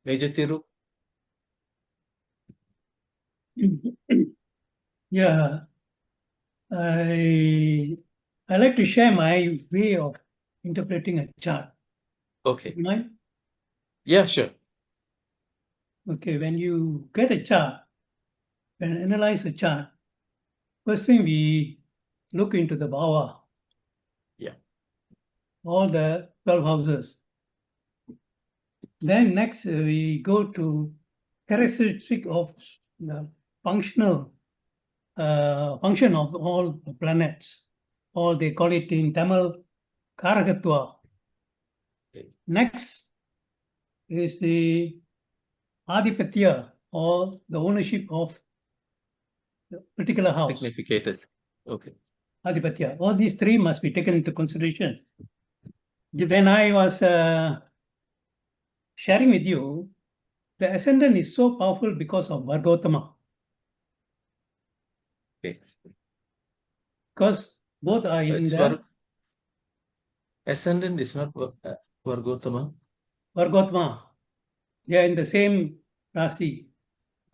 Major Thiru? Yeah, I like to share my way of interpreting a chart. Okay. Mind? Yeah, sure. Okay, when you get a chart, when you analyze a chart, first thing we look into the bhava, Yeah. all the 12 houses. Then next we go to characteristic of the functional function of all the planets, or they call it in Tamil Karagatva. Okay. Next is the Adipatya, or the ownership of the particular house. Significators. Okay. Adipatya. All these three must be taken into consideration. When I was sharing with you, the ascendant is so powerful because of Vargottama. Okay. Because both are in It's the ascendant is not Vargottama. Vargottama. They are in the same Rasi.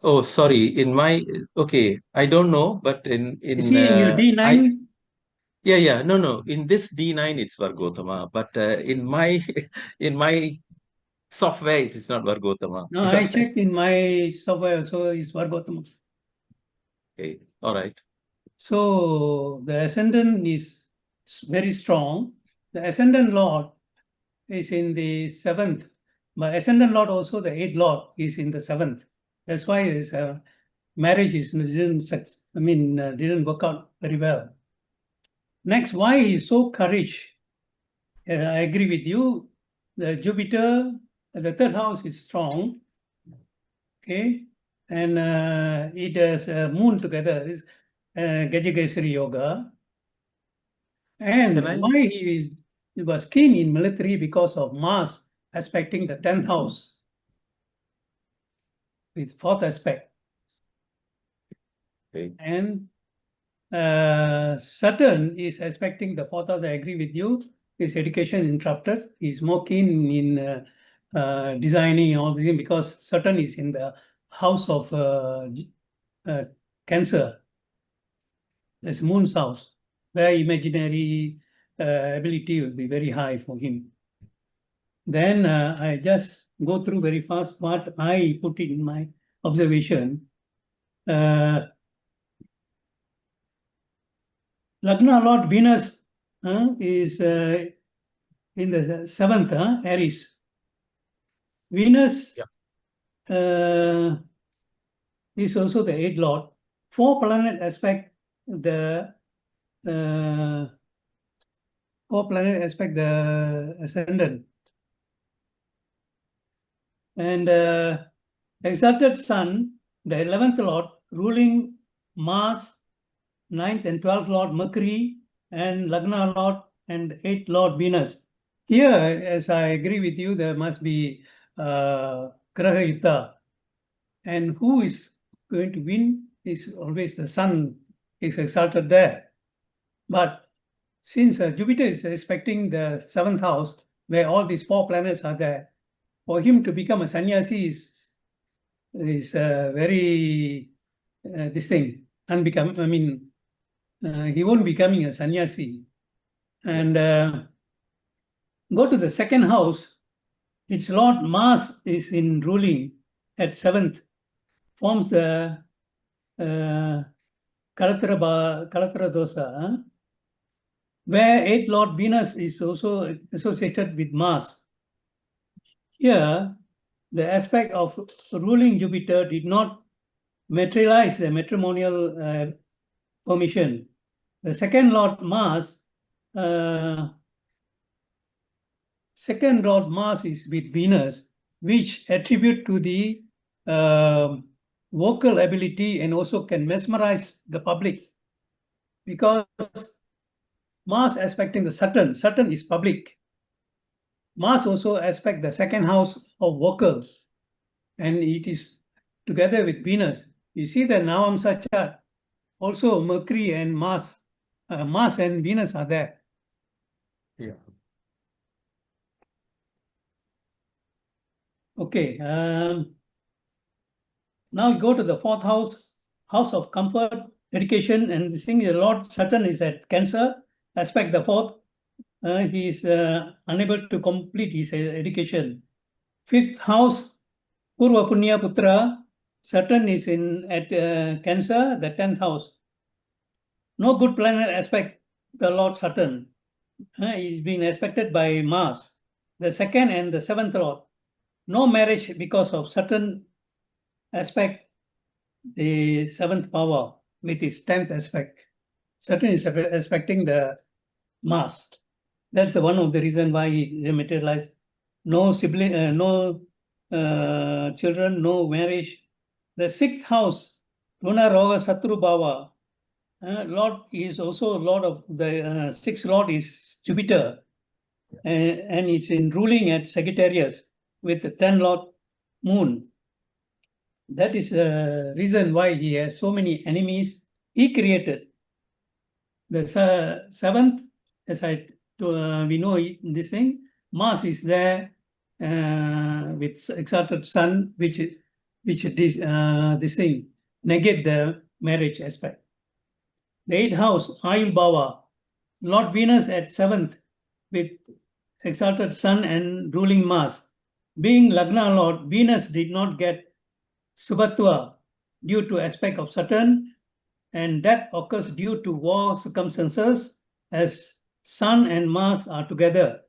Oh, sorry. Okay, I don't know, but You see in your D9, no. In this D9, it's Vargottama, but in my in my software, it is not Vargottama. no, I checked in my software, so it's Vargottama. Okay. All right. So the ascendant is very strong. The ascendant lord is in the seventh. But ascendant lord also, the eighth lord is in the seventh. That's why his marriage didn't work out very well. Next, why he's so courage? I agree with you. The Jupiter, the third house is strong. Okay, and it has moon together is Gajagesari Yoga. And Can I? why he was keen in military because of Mars aspecting the 10th house with fourth aspect. Okay. And Saturn is aspecting the fourth house. I agree with you. His education interrupted. He's more keen in designing and all these because Saturn is in the house of Cancer. That's Moon's house, where imaginary ability will be very high for him. Then I just go through very fast what I put in my observation. Lagna Lord Venus is in the seventh, Aries. Venus is also the eighth Lord. Four planet aspect the ascendant. And exalted Sun, the 11th Lord, ruling Mars, 9th and 12th Lord Mercury, and Lagna Lord and 8th Lord Venus. Here, as I agree with you, there must be Graha Yuddha. And who is going to win is always the Sun is exalted there. But since Jupiter is respecting the seventh house, where all these four planets are there, for him to become a sannyasi is very this thing unbecoming. I mean, he won't becoming a sannyasi. And go to the second house. Its Lord Mars is in ruling at seventh, forms the Kalatara dosa, where eighth Lord Venus is also associated with Mars. Here, the aspect of ruling Jupiter did not materialize the matrimonial permission. The second Lord Mars, is with Venus, which attribute to the vocal ability and also can mesmerize the public, because Mars aspecting the Saturn. Saturn is public. Mars also aspect the second house of vocal, and it is together with Venus. You see the Navamsa chart. Also, Mercury and Mars and Venus are there. Yeah. Okay. Now we go to the fourth house, house of comfort, education, and this thing. Lord Saturn is at Cancer, aspect the fourth. He is unable to complete his education. Fifth house, Purva Punya Putra, Saturn is at Cancer, the 10th house. No good planet aspect the Lord Saturn. He's been aspected by Mars, the 2nd and the 7th Lord. No marriage because of Saturn aspect the 7th power with its 10th aspect. Saturn is aspecting the Mars. That's one of the reasons why he materialized. No sibling, no children, no marriage. The 6th house, Luna Roga Satru Bhava. Lord is also Lord of the 6th Lord is Jupiter. And it's in ruling at Sagittarius with the 10 Lord Moon. That is the reason why he has so many enemies he created. The 7th, as we know this thing, Mars is there with exalted Sun, which this thing negate the marriage aspect. The 8th house, Ayul Bhava, Lord Venus at 7th with exalted Sun and ruling Mars. Being Lagna Lord, Venus did not get Subhatva due to aspect of Saturn, and that occurs due to war circumstances as Sun and Mars are together,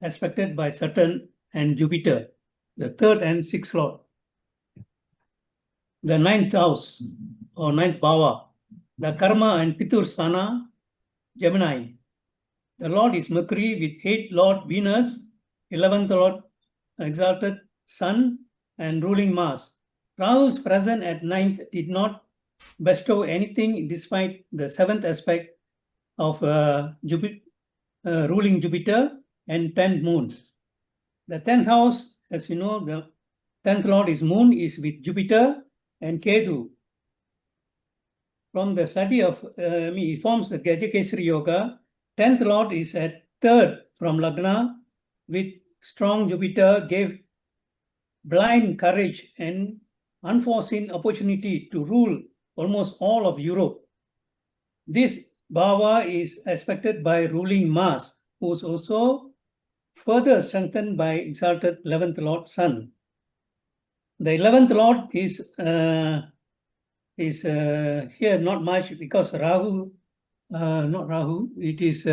aspected by Saturn and Jupiter, the 3rd and 6th Lord. The 9th house or 9th Bhava, the Karma and Pitur Sthana, Gemini. The Lord is Mercury with 8th Lord Venus, 11th Lord exalted Sun and ruling Mars. Rahu's present at 9th did not bestow anything despite the 7th aspect of ruling Jupiter and 10th moon. The 10th house, as you know, the 10th Lord is Moon, is with Jupiter and Ketu. From the study of, he forms the Gajakesari Yoga. 10th Lord is at 3rd from Lagna with strong Jupiter, gave blind courage and unforeseen opportunity to rule almost all of Europe. This Bhava is aspected by ruling Mars, who is also further strengthened by exalted 11th Lord Sun. The 11th Lord is here not much because Rahu, not Rahu, it is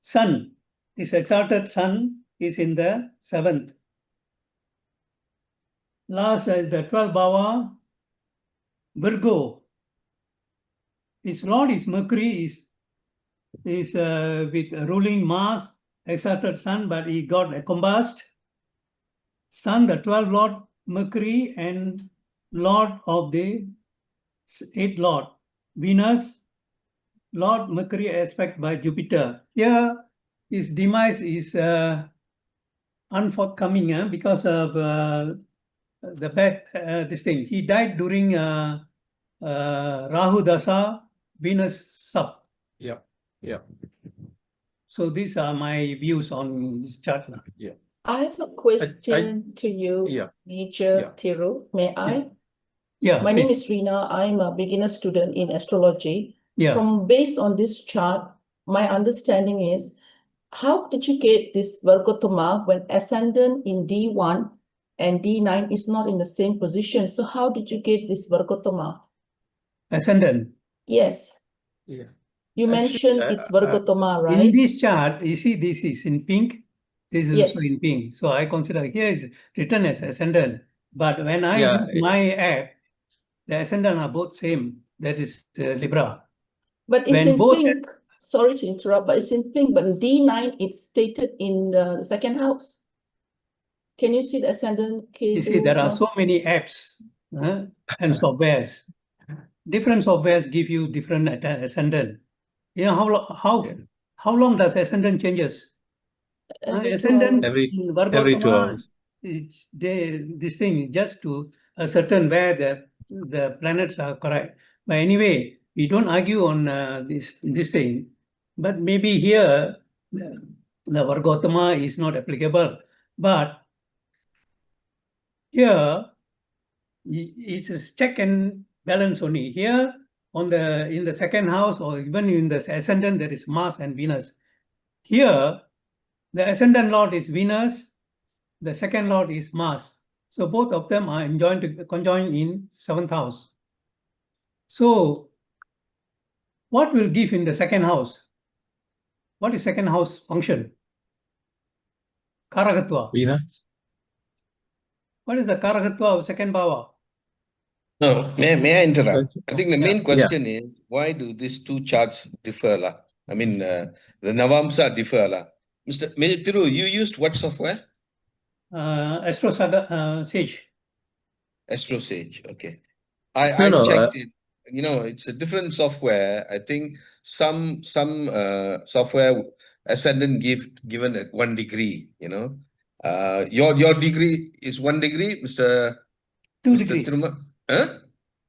Sun. This exalted Sun is in the 7th. Last, the 12th Bhava, Virgo. His Lord is Mercury, is with ruling Mars, exalted Sun, but he got combust. Sun, the 12th Lord, Mercury, and Lord of the 8th Lord, Venus, Lord Mercury aspect by Jupiter. Here, his demise is unforthcoming because of the bad this thing. He died during Rahu Dasa, Venus Sub. Yeah, yeah, So these are my views on this chart now. yeah. I have a question to you, Yeah. Major Yeah. Thiru. May I? Yeah. My name is Rina. I'm a beginner student in astrology. Yeah. Based on this chart, my understanding is, how did you get this Vargotama when ascendant in D1 and D9 is not in the same position? So how did you get this Vargotama? Ascendant. Yes. Yeah. You mentioned it's Vargotama, right? In this chart, you see this is in pink. This is also Yes. in pink. So I consider here is written as ascendant. But when I Yeah, use my app, the ascendant are both same. That is Libra. But it's When in both- pink. Sorry to interrupt, but it's in pink. But in D9, it's stated in the second house. Can you see the ascendant? You see, there are so many apps and softwares. Different softwares give you different ascendant. You know how long does ascendant changes? Ascendant Every Vargotama, 2 hours. This thing just to ascertain where the planets are correct. But anyway, we don't argue on this thing. But maybe here the Vargotama is not applicable. But Here, it is check and balance only. Here, in the second house or even in the ascendant, there is Mars and Venus. Here, the ascendant lord is Venus, the second lord is Mars. So both of them are conjoined in seventh house. So what will give in the second house? What is second house function? Karagatva. Venus? What is the Karagatva of second bhava? No, may I interrupt? I think the Yeah. main question is, why do these two charts differ? I mean, the Navamsa differ. Mr. Major Thiru, you used what software? Sage. Astro Sage, okay. No, I no, checked it. It's a different software. I think some software ascendant given at 1 degree. Your degree is 1 degree, Mr. 2 Mr. degrees. Tiruma? Huh?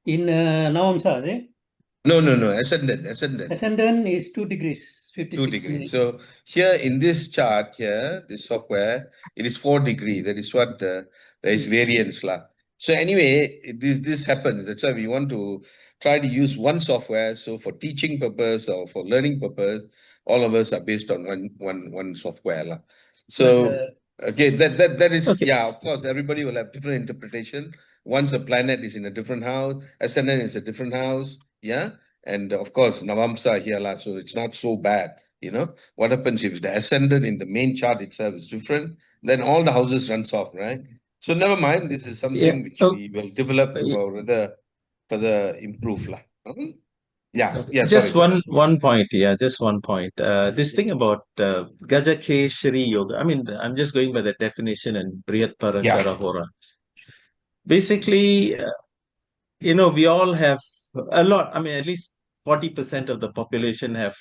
In Navamsa, is it? No, ascendant. Ascendant is 2 degrees, 56 2 degrees. minutes. So here in this chart here, this software, it is 4 degree. That is what there is variance lah. So anyway, this happens. That's why we want to try to use one software. So for teaching purpose or for learning purpose, all of us are based on one software lah. So okay, that is Okay. yeah. Of course, everybody will have different interpretation. Once a planet is in a different house, ascendant is a different house. Yeah. And of course, Navamsa here, so it's not so bad. What happens if the ascendant in the main chart itself is different, then all the houses runs off, right? So never mind, this is something which we will develop or further improve. Yeah, Just sorry. one point, just one point. This thing about Gajakeshari Yoga, I mean, I'm just going by the definition and Brihatpara Yeah. Charahora. Basically, we all have a lot, I mean, at least 40% of the population have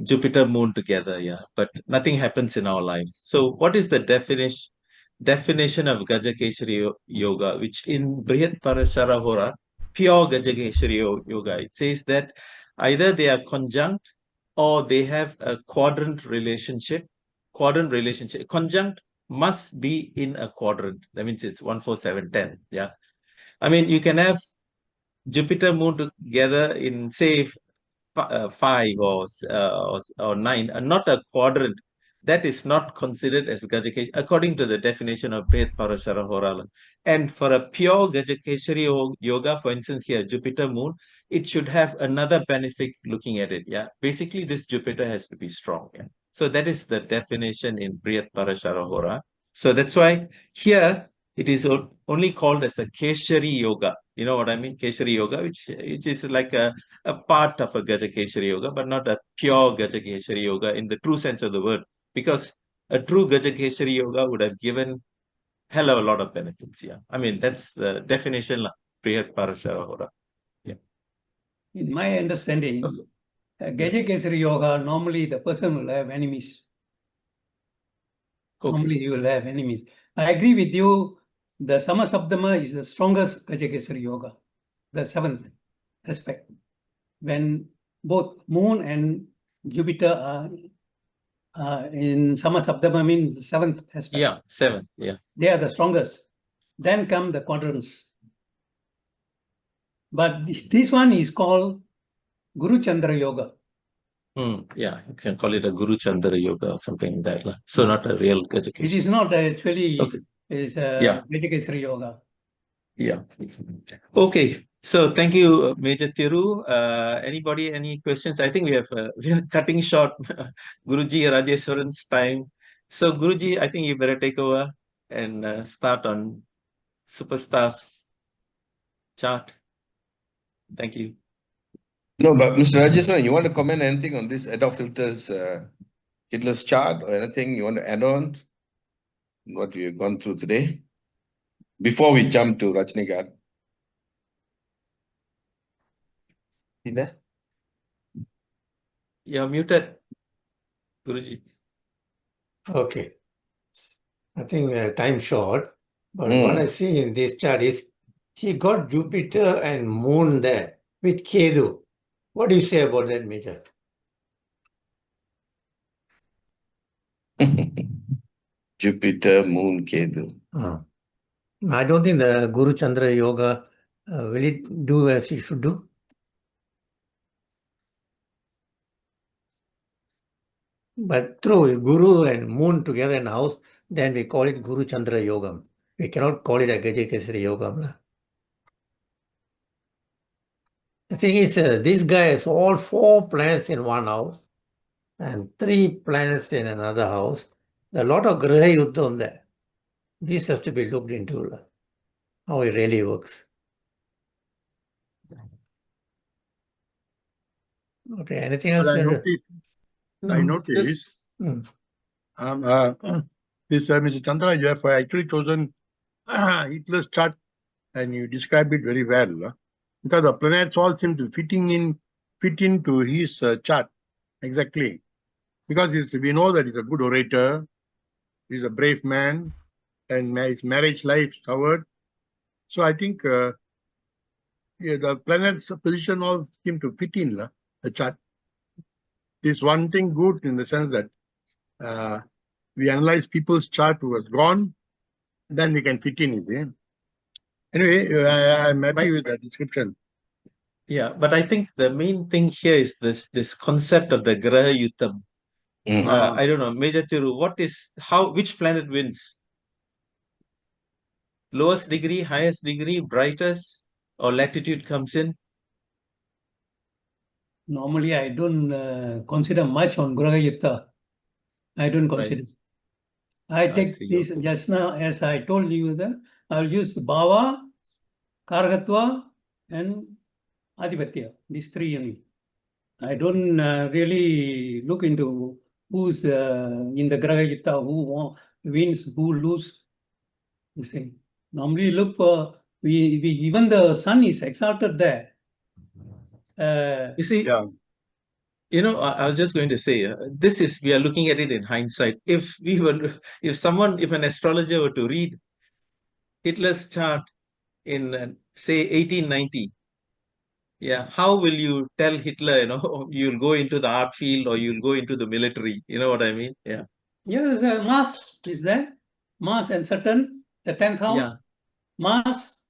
Jupiter moon together, but nothing happens in our lives. So what is the definition of Gajakeshari Yoga, which in Brihatpara Charahora, pure Gajakeshari Yoga, it says that either they are conjunct or they have a quadrant relationship. Conjunct must be in a quadrant. That means it's 1, 4, 7, 10. Yeah. I mean, you can have Jupiter moon together in, say, 5 or 9, and not a quadrant. That is not considered as Gajakeshari according to the definition of Brihatpara Charahora. And for a pure Gajakeshari yoga, for instance, here, Jupiter moon, it should have another benefit looking at it. Yeah. Basically, this Jupiter has to be strong. Yeah. So that is the definition in Brihatpara Charahora. So that's why here it is only called as a Keshari yoga. You know what I mean? Keshari yoga, which is like a part of a Gajakeshari yoga, but not a pure Gajakeshari yoga in the true sense of the word. Because a true Gajakeshari yoga would have given hell of a lot of benefits. Yeah. I mean, that's the definition, Brihatpara Charahora. Yeah. In my understanding, Gajakeshari yoga, normally the person will have enemies. Okay. Normally you will have enemies. I agree with you. The Samasabdama is the strongest Gajakeshari yoga, the seventh aspect. When both moon and Jupiter are in Samasabdama, means the seventh aspect. Yeah, 7. Yeah. They are the strongest. Then come the quadrants. But this one is called Guru Chandra Yoga. Yeah, you can call it a Guru Chandra yoga or something like that. So not a real Gajakeshari. It is not actually Yeah. Gajakeshari yoga. Yeah. Okay. So thank you, Major Thiru. Anybody, any questions? I think we are cutting short Guruji Rajeswaran's time. So Guruji, I think you better take over and start on Superstars chart. Thank you. No, but Mr. Rajeswaran, you want to comment anything on this Adolf Hitler's chart or anything you want to add on what we've gone through today? Before we jump to Rajnigar. Either? You're muted, Guruji. Okay. I think time short, but what I see in this chart is he got Jupiter and Moon there with Ketu. What do you say about that, Major? Jupiter, Moon, Ketu. I don't think the Guru Chandra Yoga will it do as it should do. But through Guru and Moon together in the house, then we call it Guru Chandra Yogam. We cannot call it a Gajekesari Yogam. The thing is, this guy has all 4 planets in one house and 3 planets in another house. There are a lot of Graha Yuddham there. This has to be looked into, how it really works. Okay, anything else? But I noticed Mm. this Mr. Chandra, you have actually chosen Hitler's chart and you describe it very well. Because the planets all seem to fit into his chart exactly. Because we know that he's a good orator, he's a brave man, and his marriage life soured. So I think the planets' position all seem to fit in the chart. There's one thing good in the sense that we analyze people's chart who has gone, then we can fit in it. Anyway, I'm happy with the description. Yeah, but I think the main thing here is this concept of the Graha Yuddham. I don't know, Major Thiru, which planet wins? Lowest degree, highest degree, brightest, or latitude comes in? Normally, I don't consider much on Graha Yuddha. I don't consider. I take see, this okay. just now, as I told you, I'll use Bhava, Kargatva, and Adipatya, these 3 only. I don't really look into who's in the Graha Yuddha, who wins, who lose. You see, normally look for, even the sun is exalted there. You see, Yeah. I was just going to say, we are looking at it in hindsight. If an astrologer were to read Hitler's chart in, say, 1890, yeah, how will you tell Hitler, you'll go into the art field or you'll go into the military? You know what I mean? Yeah. Yes, Mars is there. Mars and Saturn, the 10th house. Yeah. Mars,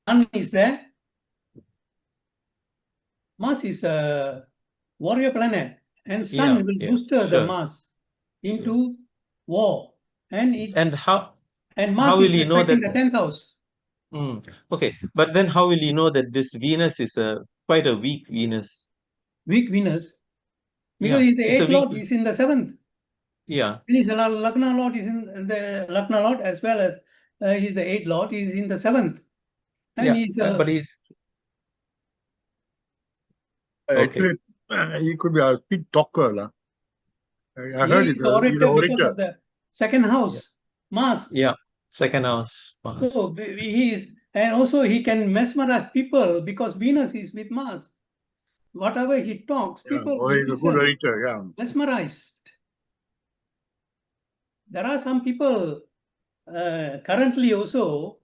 Sun is there. Mars is a warrior planet, and Sun will boost the Mars into war. And Mars will is you know respecting that? the 10th house. Okay, but then how will you know that this Venus is quite a weak Venus? Weak Venus, because Yeah, the 8th lord is in the 7th. Yeah. And his Lagna lord is in the Lagna lord, as well as he's the 8th lord, is in the 7th. And but he's Actually, he could be a speed talker. I heard he's an orator because orator. of the 2nd house, Mars. Yeah, 2nd house. Mars. So and also he can mesmerize people because Venus is with Mars. Whatever he talks, people will he's a good orator, mesmerized. There are some people currently also,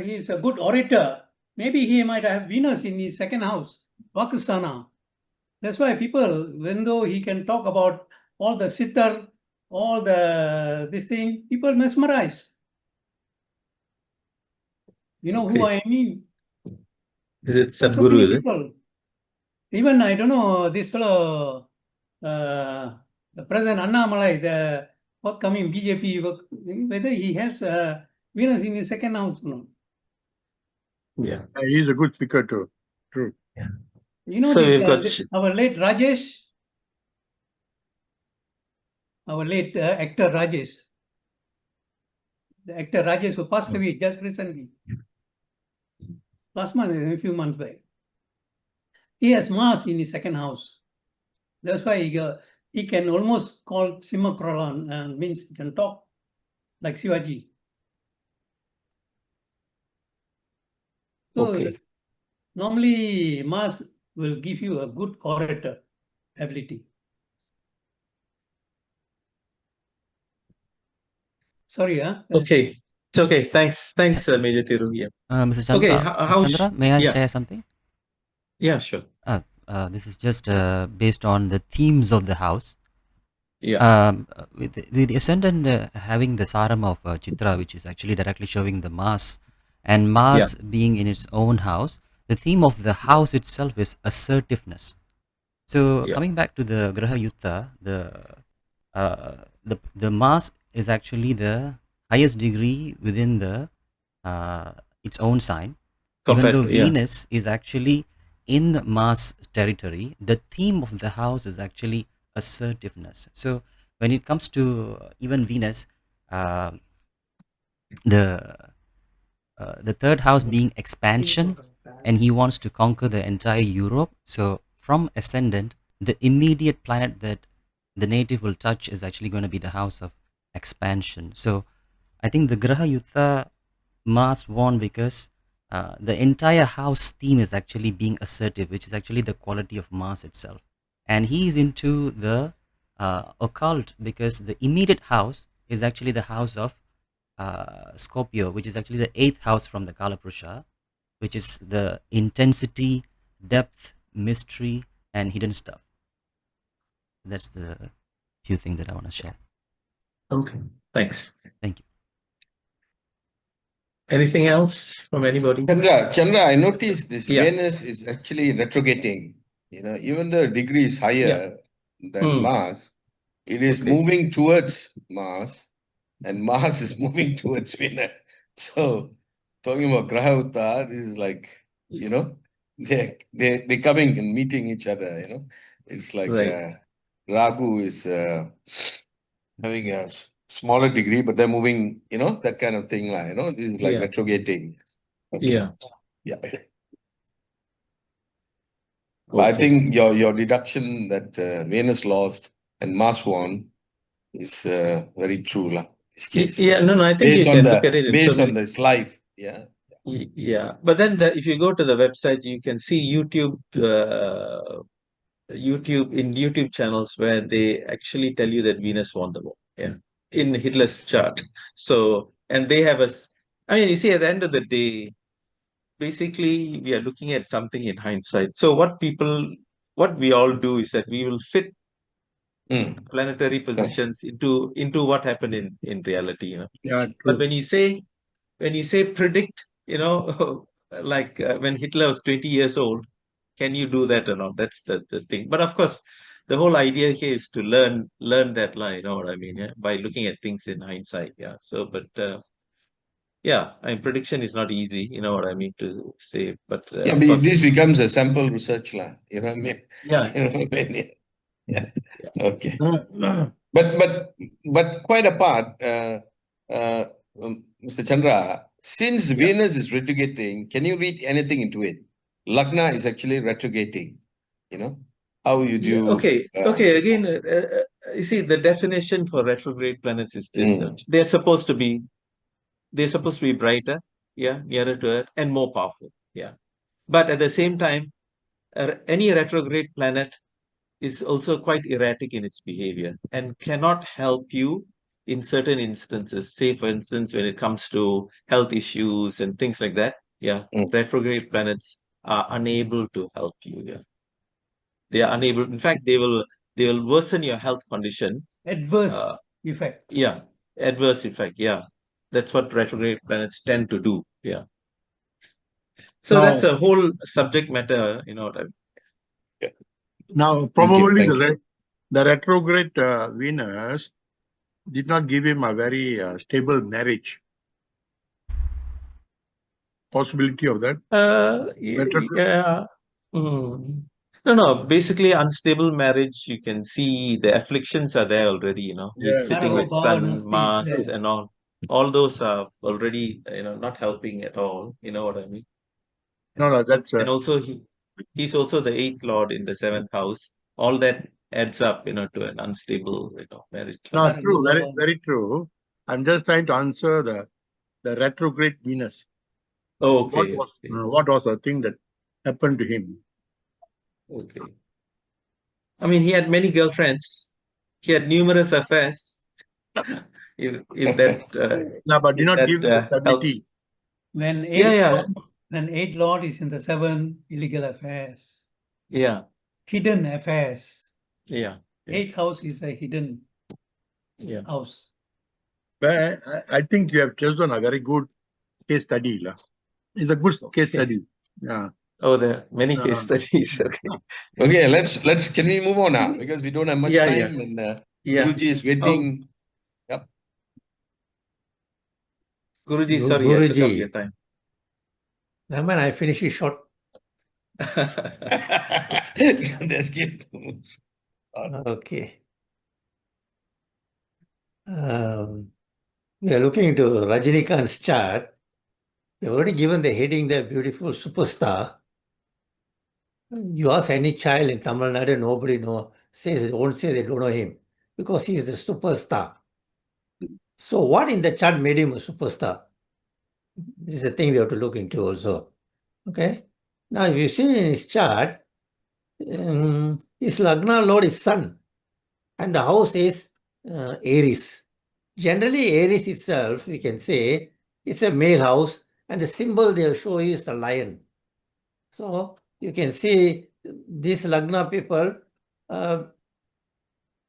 he's a good orator. Maybe he might have Venus in his 2nd house, Vakustana. That's why people, even though he can talk about all the sitar, all this thing, people mesmerize. You know who I mean? Is it Sadhguru, is it? Even I don't know, this fellow, the President Annamalai, the upcoming BJP, whether he has Venus in his 2nd house or not. Yeah. He's a good speaker too. True. Yeah. You know, So our late Rajesh, our late actor Rajesh, the actor Rajesh who passed away just recently, last month, a few months back. He has Mars in his 2nd house. That's why he can almost call Simhakralan, and means he can talk like Shivaji. So normally Mars will give you a good orator ability. Sorry, Okay. It's okay. Thanks, Major Thiru. Yeah. Mr. Chandra, Okay, Mr. Chandra, may I share something? Yeah, sure. This is just based on the themes of the house. With the ascendant having the saram of Chitra, which is actually directly showing the Mars, and Mars being in its own house, the theme of the house itself is assertiveness. So coming back to the Graha Yuttha, the Mars is actually the highest degree within the its own sign. Even though Venus is actually in Mars territory, the theme of the house is actually assertiveness. So when it comes to even Venus, the third house being expansion, and he wants to conquer the entire Europe. So from ascendant, the immediate planet that the native will touch is actually going to be the house of expansion. So I think the Graha Yuttha Mars won because the entire house theme is actually being assertive, which is actually the quality of Mars itself. And he is into the occult because the immediate house is actually the house of Scorpio, which is actually the 8th house from the Kalapurusha, which is the intensity, depth, mystery, and hidden stuff. That's the few things that I want to share. Okay, thanks. Thank you. Anything else from anybody? Chandra, I noticed this Venus is actually retrograding. Even the degree is higher than Mars, it is moving towards Mars, and Mars is moving towards Venus. So, talking about Graha Uttara, this is like, they're coming and meeting each other. It's like Rahu is having a smaller degree, but they're moving, that kind of thing. This is like retrograding. Okay. Yeah. But I think your deduction that Venus lost and Mars won is very true. This case. No, I think you can look at it based on this life. Yeah. Yeah. But then if you go to the website, you can see YouTube channels where they actually tell you that Venus won the war. Yeah. In Hitler's chart. So, and they have you see, at the end of the day, basically we are looking at something in hindsight. So what we all do is that we will fit planetary positions into what happened in reality. Yeah, true. But when you say predict, like when Hitler was 20 years old, can you do that or not? That's the thing. But of course, the whole idea here is to learn that line, you know what I mean? Yeah? By looking at things in hindsight. Yeah. So, but prediction is not easy, you know what I mean to say. But but this becomes a sample research, you know what I mean? Yeah. Yeah. Okay. But quite apart, Mr. Chandra, since Venus is retrograding, can you read anything into it? Lagna is actually retrograding. How you do? Okay. Again, you see, the definition for retrograde planets is this: they're supposed to be brighter, nearer to Earth, and more powerful. Yeah. But at the same time, any retrograde planet is also quite erratic in its behavior and cannot help you in certain instances. Say, for instance, when it comes to health issues and things like that, retrograde planets are unable to help you. Yeah, they are unable. In fact, they will worsen your health condition. Adverse effect. Yeah, adverse effect. Yeah, that's what retrograde planets tend to do. Yeah. So that's a whole subject matter. You know what I mean? Now, probably the retrograde Venus did not give him a very stable marriage. Possibility of that? Yeah. No. Basically, unstable marriage, you can see the afflictions are there already, He's sitting with Sun, Mars, and all. All those are already, not helping at all. You know what I mean? No, that's... And also, he's also the 8th Lord in the 7th house. All that adds up, to an unstable, marriage. No, true. Very, very true. I'm just trying to answer the retrograde Venus. Okay. What was the thing that happened to him? Okay. I mean, he had many girlfriends. He had numerous affairs. if that... no, but did not give the stability. When 8th Lord is in the 7 illegal affairs. Yeah. Hidden affairs. Yeah. 8th house is a hidden Yeah. house. But I think you have chosen a very good case study. It's a good case Okay. study. Yeah. Oh, there are many case studies. Okay. Okay, let's can we move on now because we don't have much Yeah, time yeah. and Yeah. Guruji is waiting. Yep. Guruji, sorry, I took up Guruji. your time. Never mind, I finish it short. That's good. Okay. We are looking into Rajinikanth's chart. They've already given the heading there, beautiful superstar. You ask any child in Tamil Nadu, nobody won't say they don't know him because he is the superstar. So what in the chart made him a superstar? This is a thing we have to look into also. Okay. Now, if you see in his chart, his Lagna Lord is Sun and the house is Aries. Generally, Aries itself, we can say, it's a male house and the symbol they show you is the lion. So you can see these Lagna people,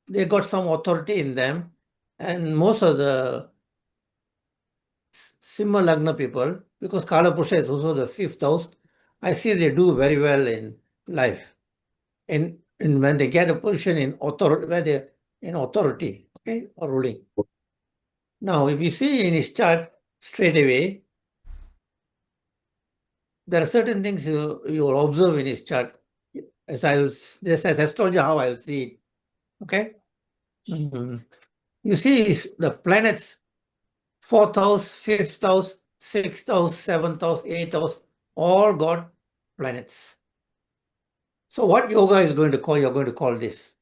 they got some authority in them, and most of the Simha Lagna people, because Kala Purusha is also the 5th house, I see they do very well in life. And when they get a position in authority, where they're in authority, okay, or ruling. Now, if you see in his chart straight away, there are certain things you will observe in his chart. Just as astrologer, how I'll see it. Okay. You see the planets, 4th house, 5th house, 6th house, 7th house, 8th house, all got planets. So what yoga is going to call, you're going to call this?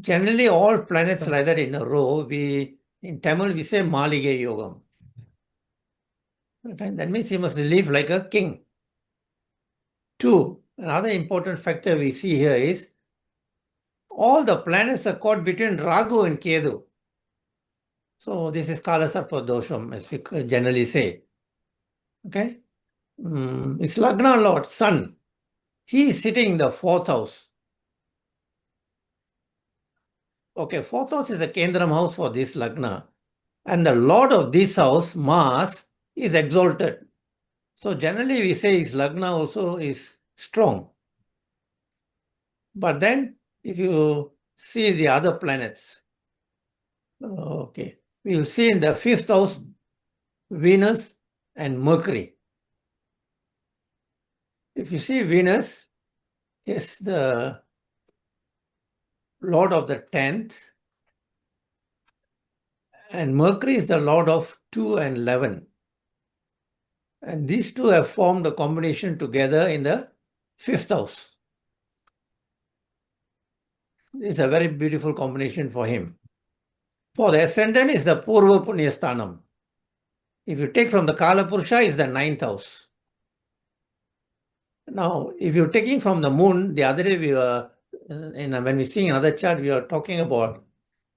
Generally, all planets like that in a row, in Tamil, we say Malige Yogam. That means he must live like a king. 2, another important factor we see here is all the planets are caught between Rahu and Ketu. So this is Kala Sarpa Dosham, as we generally say. Okay? It's Lagna Lord, Sun. He is sitting in the 4th house. Okay, 4th house is the Kendram house for this Lagna. And the Lord of this house, Mars, is exalted. So generally we say his Lagna also is strong. But then if you see the other planets, okay, we will see in the 5th house, Venus and Mercury. If you see Venus is the Lord of the 10th, and Mercury is the Lord of 2 and 11. And these two have formed a combination together in the 5th house. This is a very beautiful combination for him. For the ascendant is the Purva Punya Sthanam. If you take from the Kala Purusha, is the 9th house. Now, if you're taking from the moon, the other day we were, when we see another chart, we are talking about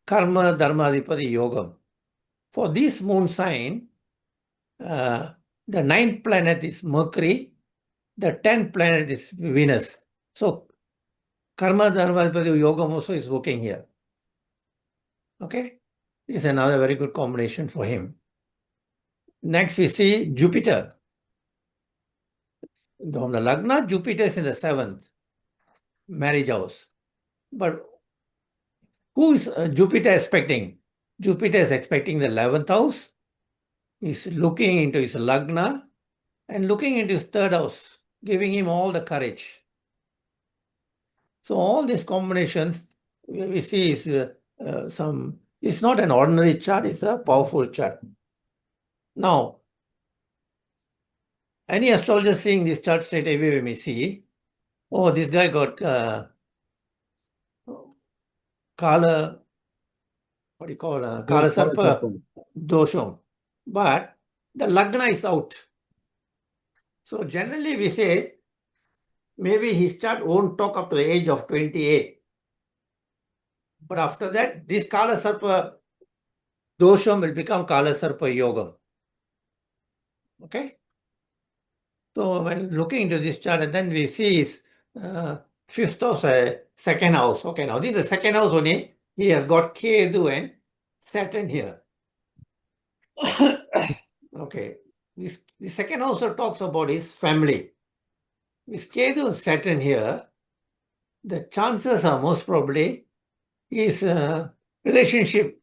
Karma Dharma Adhipati Yogam. For this moon sign, the 9th planet is Mercury, the 10th planet is Venus. So, Karma Dharma Adhipati Yogam also is working here. Okay? This is another very good combination for him. Next, we see Jupiter. From the Lagna, Jupiter is in the 7th, marriage house. But who is Jupiter expecting? Jupiter is expecting the 11th house. He's looking into his Lagna and looking into his 3rd house, giving him all the courage. So all these combinations we see is it's not an ordinary chart, it's a powerful chart. Now, any astrologer seeing this chart straight away we may see, oh, this guy got Kala, what do you call Kala Sarpa Dosham. But the Lagna is out. So generally we say, maybe his chart won't talk up to the age of 28. But after that, this Kala Sarpa Dosham will become Kala Sarpa Yoga. Okay? So when looking into this chart, and then we see his 5th house, 2nd house. Okay, now this is the 2nd house only. he has got Ketu and Saturn here. Okay. The second also talks about his family. With Ketu and Saturn here, the chances are most probably his relationship.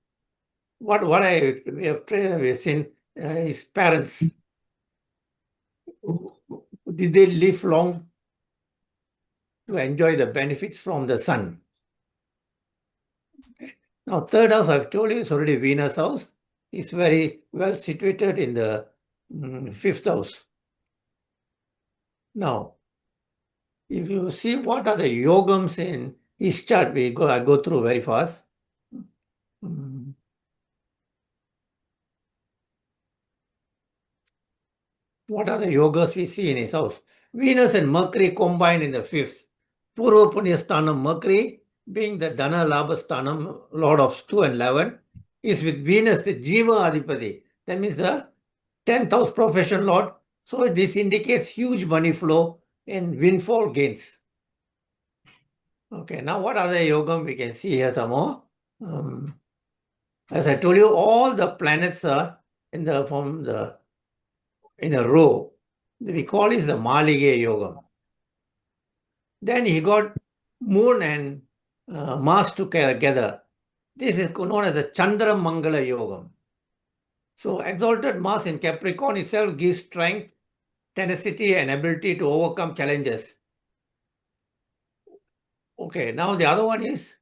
We have seen his parents. Did they live long to enjoy the benefits from the sun? Now, third house, I've told you, is already Venus house. It's very well situated in the fifth house. Now, if you see what are the yogams in his chart, I go through very fast. What are the yogas we see in his house? Venus and Mercury combined in the fifth. Purva Punya Sthanam, Mercury being the Dana Labha Sthanam, Lord of 2 and 11, is with Venus, the Jiva Adipati. That means the 10th house profession Lord. So this indicates huge money flow and windfall gains. Okay, now what other yogam we can see here some more? As I told you, all the planets are in a row. We call it the Malige Yoga. Then he got Moon and Mars together. This is known as the Chandra Mangala Yoga. So exalted Mars in Capricorn itself gives strength, tenacity, and ability to overcome challenges. Okay, now the other one is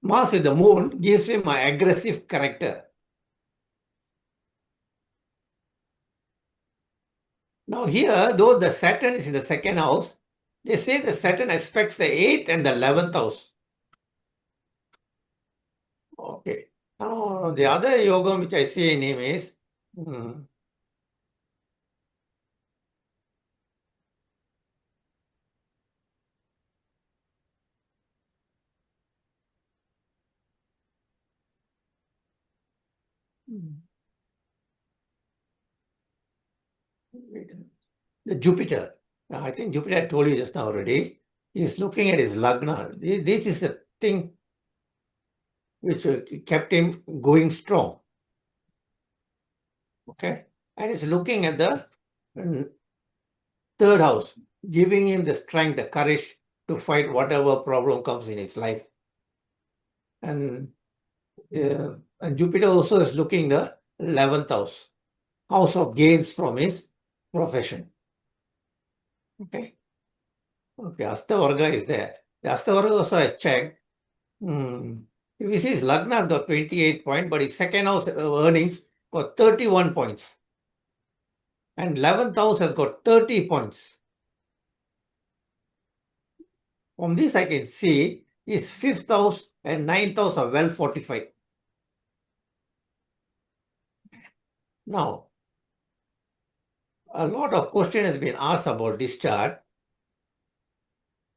Mars with the Moon gives him an aggressive character. Now here, though the Saturn is in the second house, they say the Saturn aspects the 8th and the 11th house. Okay. Now the other yogam which I see in him is the Jupiter. I think Jupiter, I told you just now already, he's looking at his Lagna. This is the thing which kept him going strong. Okay. And he's looking at the third house, giving him the strength, the courage to fight whatever problem comes in his life. And Jupiter also is looking the 11th house of gains from his profession. Okay. Okay, Astavarga is there. The Astavarga also I checked. If you see his Lagna has got 28 points, but his second house earnings got 31 points. And 11th house has got 30 points. From this I can see his 5th house and 9th house are well fortified. Now, a lot of question has been asked about this chart.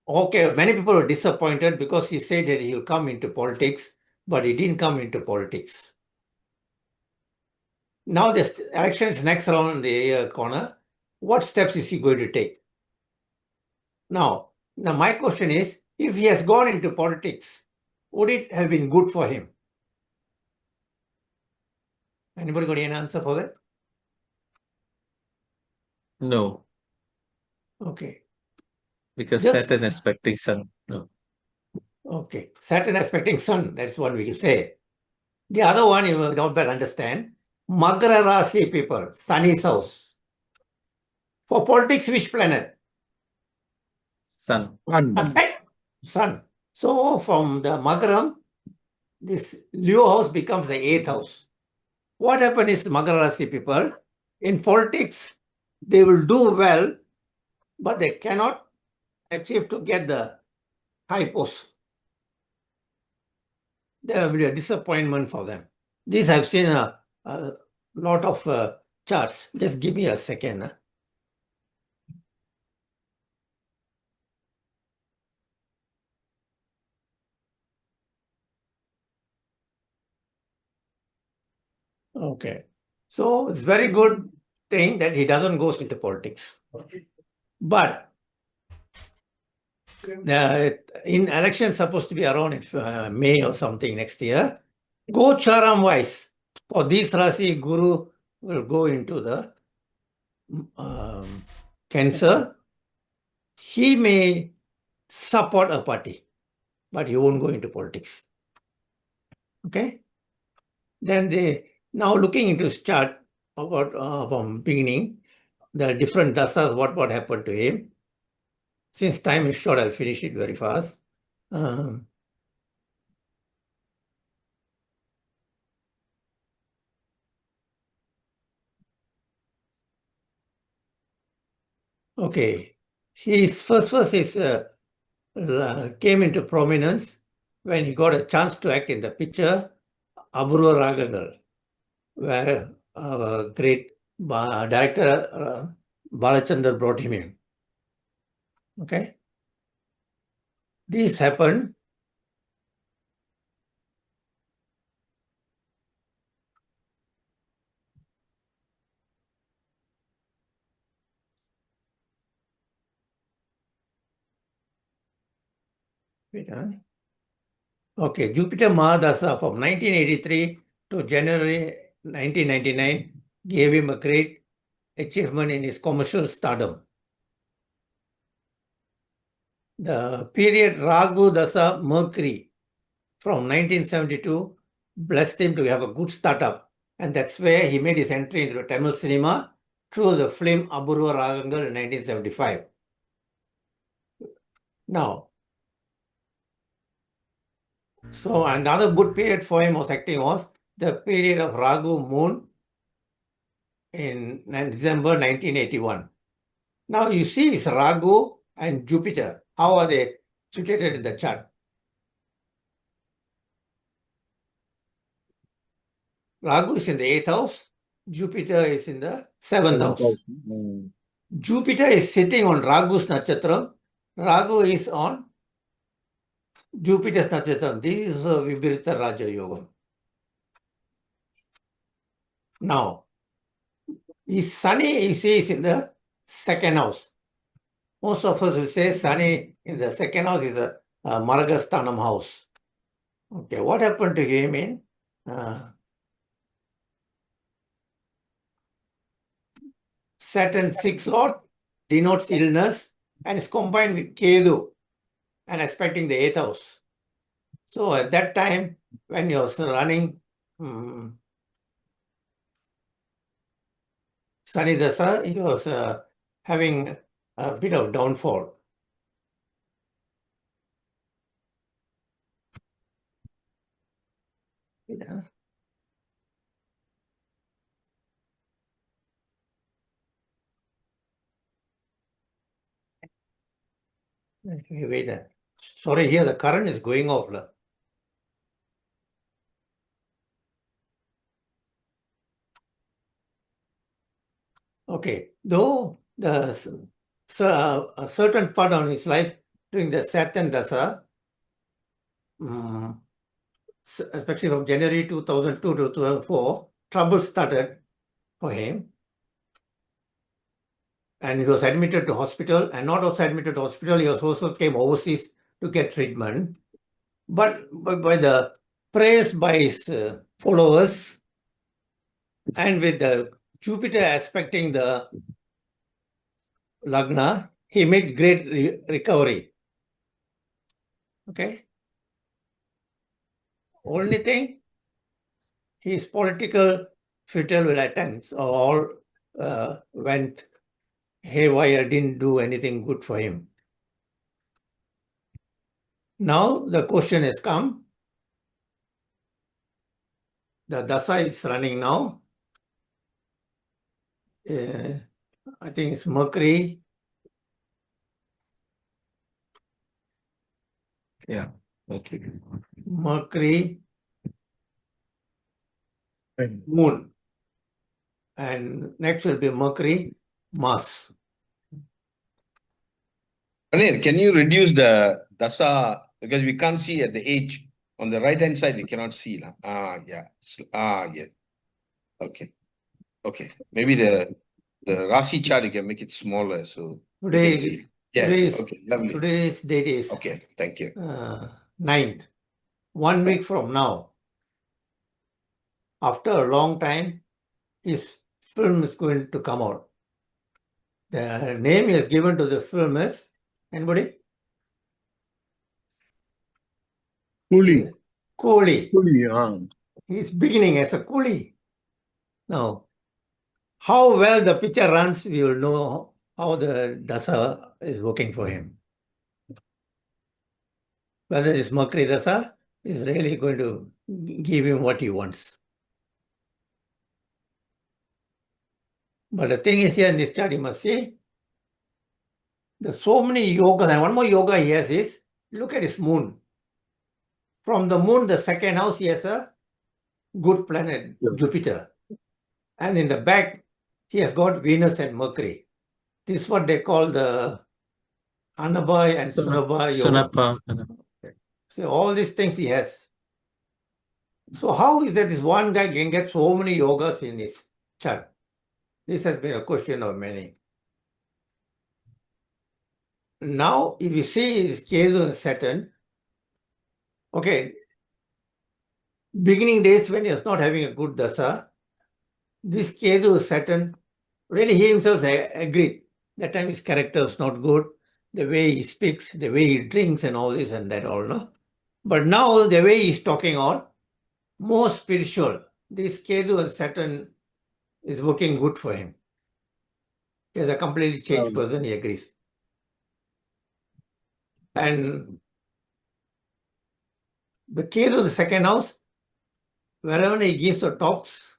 Okay, many people were disappointed because he said that he will come into politics, but he didn't come into politics. Now the election is next around the corner. What steps is he going to take? Now my question is, if he has gone into politics, would it have been good for him? Anybody got an answer for that? No, Okay. because Just- Saturn aspecting Sun. No. Okay. Saturn aspecting Sun, that's one we can say. The other one you don't better understand. Makara Rasi people, Sunny's house. For politics, which planet? Sun. Sun. So from the Makaram, this Leo house becomes the 8th house. What happens is Makara Rasi people, in politics, they will do well, but they cannot achieve to get the high post. There will be a disappointment for them. This I've seen a lot of charts. Just give me a second. Okay. So it's very good thing that he doesn't go into politics. But in election supposed to be around May or something next year. Go charam wise. For this Rasi, Guru will go into the Cancer. He may support a party, but he won't go into politics. Okay. Then they now looking into his chart about from beginning, the different dasas, what happened to him. Since time is short, I'll finish it very fast. Okay, his first came into prominence when he got a chance to act in the picture Apurva Ragangal, where our great director Balachandar brought him in. Okay, this happened Okay, Jupiter Mahadasa from 1983 to January 1999 gave him a great achievement in his commercial stardom. The period Ragu Dasa Mercury from 1972 blessed him to have a good startup, and that's where he made his entry into Tamil cinema through the film Apurva Ragangal in 1975. Now, so another good period for him was acting was the period of Ragu Moon in December 1981. Now you see it's Ragu and Jupiter. How are they situated in the chart? Ragu is in the 8th house. Jupiter is in the 7th house. Jupiter is sitting on Ragu's Natchatram. Ragu is on Jupiter's Natchatram. This is a Vibhrita Raja Yoga. Now, his Sunny, you see, is in the 2nd house. Most of us will say Sunny in the 2nd house is a Margasthanam house. Okay, what happened to him in Saturn 6 Lord denotes illness and is combined with Kedu and aspecting the 8th house. So at that time, when he was running Sani Dasa, he was having a bit of downfall. Yeah. Wait, sorry, here the current is going off. Okay, though a certain part of his life during the Saturn Dasa, especially from January 2002 to 2004, trouble started for him. And he was admitted to hospital, and not also admitted to hospital, he also came overseas to get treatment. But by the praise by his followers, and with the Jupiter aspecting the Lagna, he made great recovery. Okay. Only thing, his political futile attempts all went haywire, didn't do anything good for him. Now the question has come. The Dasa is running now. I think it's Mercury. Yeah. Okay. Mercury, Moon. And next will be Mercury, Mars. Anil, can you reduce the dasa because we can't see at the age on the right hand side we cannot see lah. Yeah. Yeah. Okay. Okay. Maybe the Rasi chart you can make it smaller so we Today can see. Yeah. Today's, Okay. Lovely. today's date is Okay. Thank you. 9th. 1 week from now, after a long time, his film is going to come out. The name he has given to the film is, anybody? Coolie. Kohli. Coolie. He's beginning as a coolie. Now, how well the picture runs, we will know how the dasa is working for him. Whether this Mercury dasa is really going to give him what he wants. But the thing is here in this chart, you must see, there's so many yogas, and one more yoga he has is, look at his moon. From the moon, the second house, he has a good planet, Yeah. Jupiter. And in the back, he has got Venus and Mercury. This is what they call the Anabha and Sunabha yoga. Sunapa. So all these things he has. So how is that this one guy can get so many yogas in his chart? This has been a question of many. Now, if you see his Ketu and Saturn, okay, beginning days when he was not having a good dasa, this Ketu Saturn, really he himself agreed. That time his character is not good, the way he speaks, the way he drinks and all this and that all, no? But now the way he's talking on, more spiritual. This Ketu and Saturn is working good for him. He's a completely changed person, he agrees. And the Ketu, the second house, wherever he gives the talks,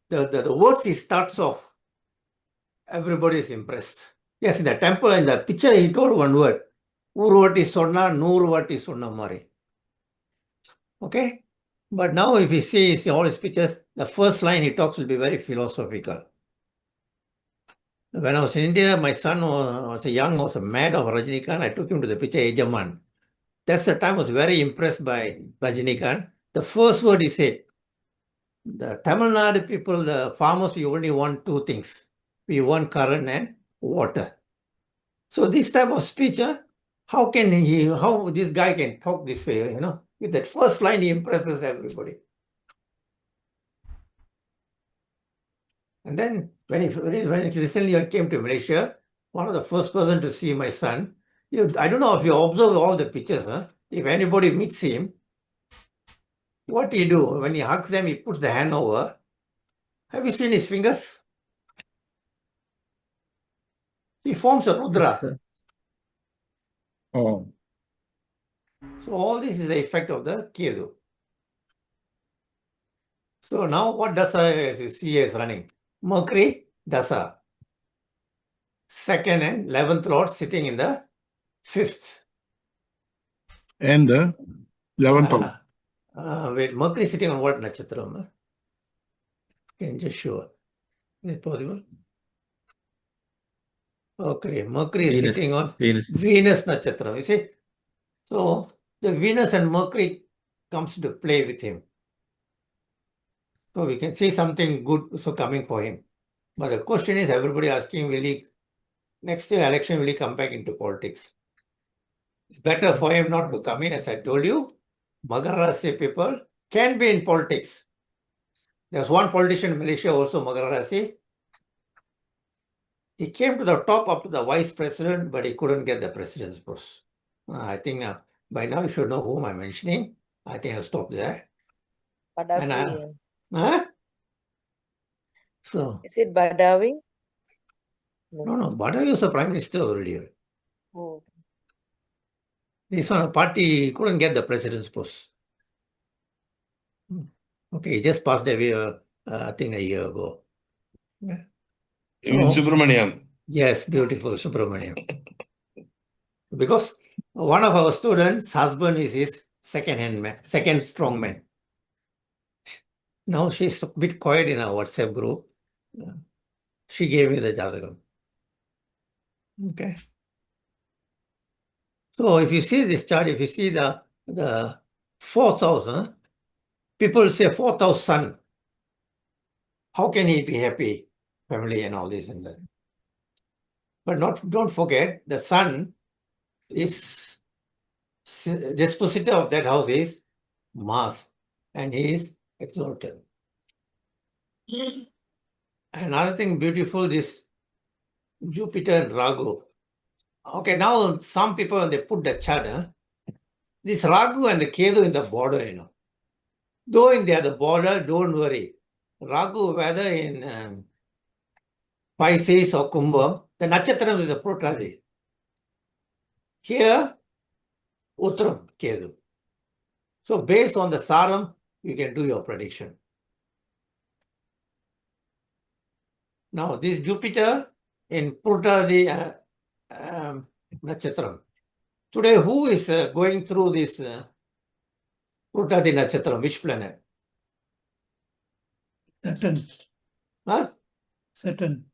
the words he starts off, everybody is impressed. Yes, in the temple, in the picture, he told one word. Urvati sonna, nurvati sonna mari. Okay? But now if you see all his pictures, the first line he talks will be very philosophical. When I was in India, my son was mad of Rajinikanth. I took him to the picture Ejaman. That's the time I was very impressed by Rajinikanth. The first word he said, the Tamil Nadu people, the farmers, we only want two things. We want current and water. So this type of speech, how this guy can talk this way, With that first line, he impresses everybody. And then when recently I came to Malaysia, one of the first person to see my son, I don't know if you observe all the pictures, if anybody meets him, what he do? When he hugs them, he puts the hand over. Have you seen his fingers? He forms a Rudra. Oh. So all this is the effect of the Ketu. So now what dasa you see is running? Mercury dasa. Second and 11th lord sitting in the 5th. And the 11th house. Wait, Mercury sitting on what nakshatra? Can just show. Is it possible? Okay, Mercury is sitting on Venus nakshatra. You see? So the Venus and Mercury comes to play with him. So we can see something good coming for him. But the question is, everybody asking, will he, next year election, will he come back into politics? It's better for him not to come in. As I told you, Makara Rasi people can be in politics. There's one politician in Malaysia also, Makara Rasi. He came to the top up to the vice president, but he couldn't get the president's post. I think by now you should know whom I'm mentioning. I think I'll stop there. Badawi. So, Is it Badawi? no, Badawi was the prime minister already. Oh. This one, party couldn't get the president's post. Okay, he just passed away, I think a year ago. Yeah. Even Subramaniam. Yes, beautiful Subramaniam. Because one of our students' husband is his second strong man. Now she's a bit quiet in our WhatsApp group. She gave me the Jatagam. Okay. So if you see this chart, if you see the fourth house, people say fourth house son. How can he be happy? Family and all this and that. But don't forget, the sun is dispositor of that house is Mars, and he is exalted. Another thing beautiful is Jupiter and Ragu. Okay, now some people when they put the chart, this Ragu and the Ketu in the border, Though in the border, don't worry. Ragu, whether in Pisces or Kumbham, the Natchatram is the Protadi. Here, Uttram, Ketu. So based on the Saram, you can do your prediction. Now, this Jupiter in Protadi Natchatram. Today, who is going through this Protadi Natchatram? Which planet? Saturn. Huh? Saturn.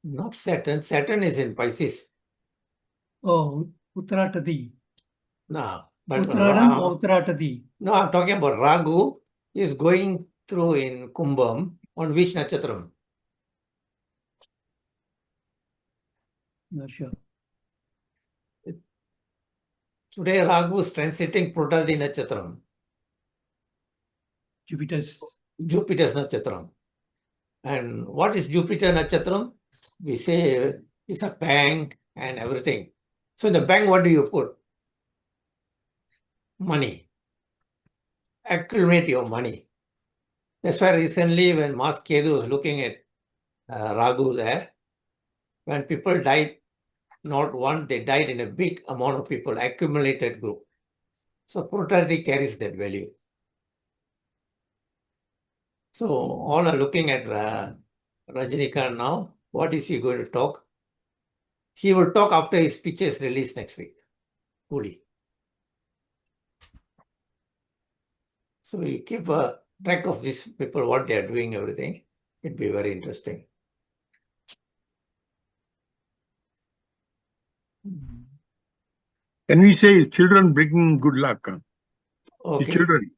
Not Saturn. Saturn is in Pisces. Oh, Uttaratadi. No, but Uttaradam or Uttaratadi? no, I'm talking about Ragu is going through in Kumbham on which Natchatram? Not sure. Today, Ragu is transiting Protadi Natchatram, Jupiter's. Jupiter's Natchatram. And what is Jupiter Natchatram? We say it's a bank and everything. So in the bank, what do you put? Money. Accumulate your money. That's why recently when Mas Kedu was looking at Ragu there, when people died, not one, they died in a big amount of people, accumulated group. So Protadi carries that value. So all are looking at Rajinikanth now. What is he going to talk? He will talk after his speech is released next week. Fully. So you keep a track of these people, what they are doing, everything. It'd be very interesting. Can we say children bring good luck? Huh? The Okay. children.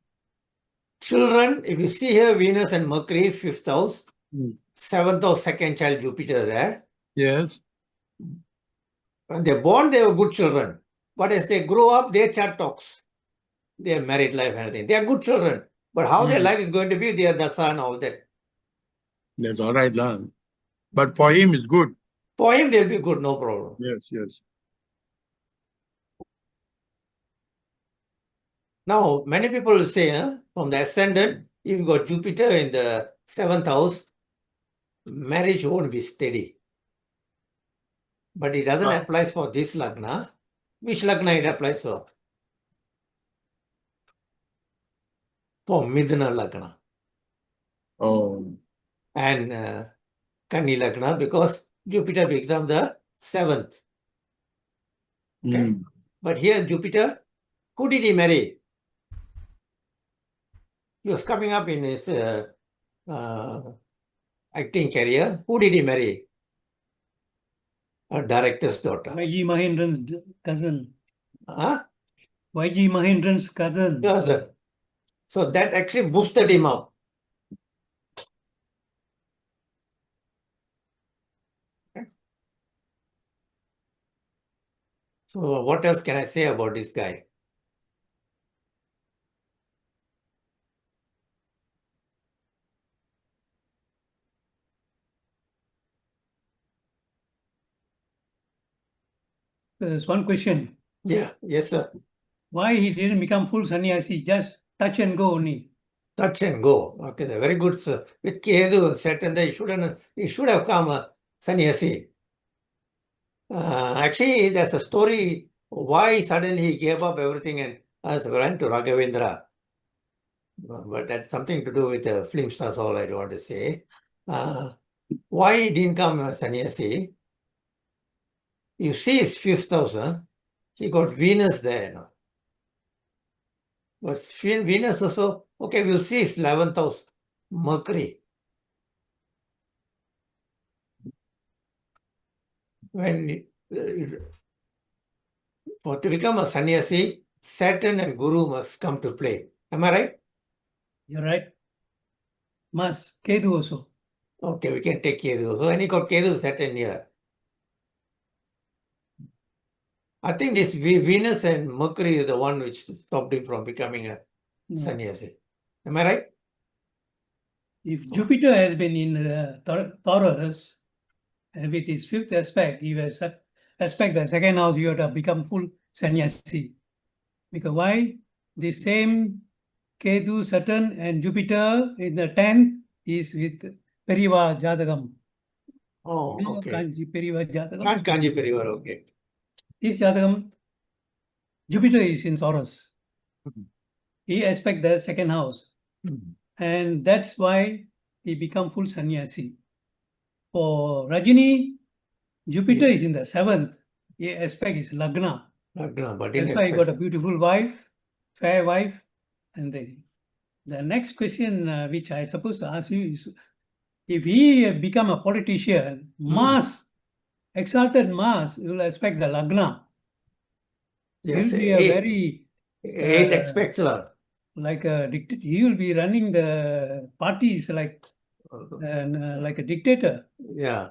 Children, if you see here Venus and Mercury, 5th house, Mm. 7th house, second child Jupiter there. Yes. When they're born, they are good children. But as they grow up, their chart talks. Their married life and everything. They are good children. But how their life is going to be, their dasa and all that. That's all right, lah. But for him, it's good. For him, they'll be good, no problem. Yes, yes. Now, many people will say, from the ascendant, if you got Jupiter in the 7th house, marriage won't be steady. But it doesn't apply for this Lagna. Which Lagna it applies for? For Midna Lagna. Oh. And Kundli Lagna, because Jupiter becomes the 7th. Okay. But here Jupiter, who did he marry? He was coming up in his acting career. Who did he marry? A director's daughter. YG Mahendran's cousin. Huh? YG Mahendran's cousin. Cousin. So that actually boosted him up. Okay. So what else can I say about this guy? There's one question. Yeah, yes, sir. Why he didn't become full sannyasi? Just touch and go only. Touch and go. Okay, very good, sir. With Kedu and Saturn, he should have come a sannyasi. Actually, there's a story why suddenly he gave up everything and went to Raghavendra. But that's something to do with the film stars, all I want to say. Why he didn't come a sannyasi? You see his 5th house, he got Venus there. But Venus also, okay, we'll see his 11th house, Mercury. When for to become a sannyasi, Saturn and Guru must come to play. Am I right? You're right. Mas, Kedu also. Okay, we can take Kedu. So when he got Kedu, Saturn here. I think this Venus and Mercury is the one which stopped him from becoming a No. sannyasi. Am I right? If Jupiter has been in Taurus, and with his fifth aspect, he will aspect the second house, you have to become full sannyasi. Because why? The same Ketu, Saturn, and Jupiter in the 10th is with Periva Jatagam. Oh, You know okay. Kanji Periva Jatagam? Not Kanji Perivar, okay. This Jatagam, Jupiter is in Taurus. Mhm. He aspect the second house. Mhm. And that's why he become full sannyasi. For Rajini, Jupiter is in the 7th. He aspect is Lagna. Lagna, but That's in why he got aspect. a beautiful wife, fair wife. And the next question which I supposed to ask you is, if he become a politician, Mars, exalted Mars, will aspect the Lagna. Yes, He'll be a very, eight aspects are. like a dictator. He will be running the parties like a dictator. Yeah.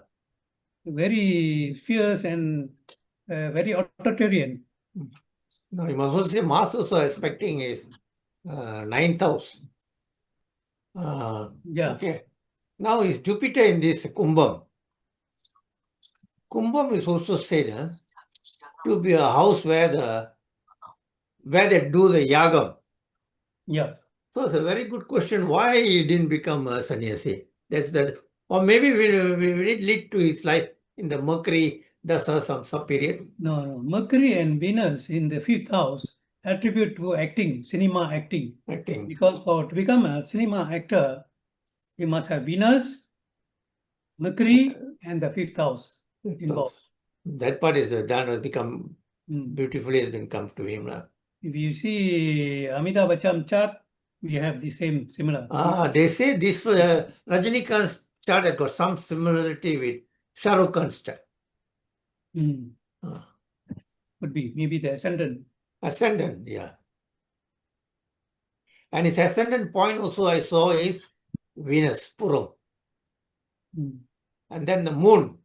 Very fierce and very authoritarian. No, you must also say Mars also expecting is 9th house. Yeah. Okay. Now is Jupiter in this Kumbham. Kumbham is also said to be a house where they do the yagam. Yeah. So it's a very good question. Why he didn't become a sannyasi? That's that. Or maybe we it lead to his life in the Mercury Dasa some period. No. Mercury and Venus in the 5th house attribute to acting, cinema acting. Acting. Because to become a cinema actor, you must have Venus, Mercury, and the 5th house involved. That part is done, has become Mm. beautifully has been come to him. If you see Amitabh Bachchan chart, we have the same similar. They say this Rajinikanth's chart has got some similarity with Shah Rukh Khan's chart. Mm. Could be, maybe the ascendant. Ascendant, yeah. And his ascendant point also I saw is Venus, Puram. Mm. And then the moon,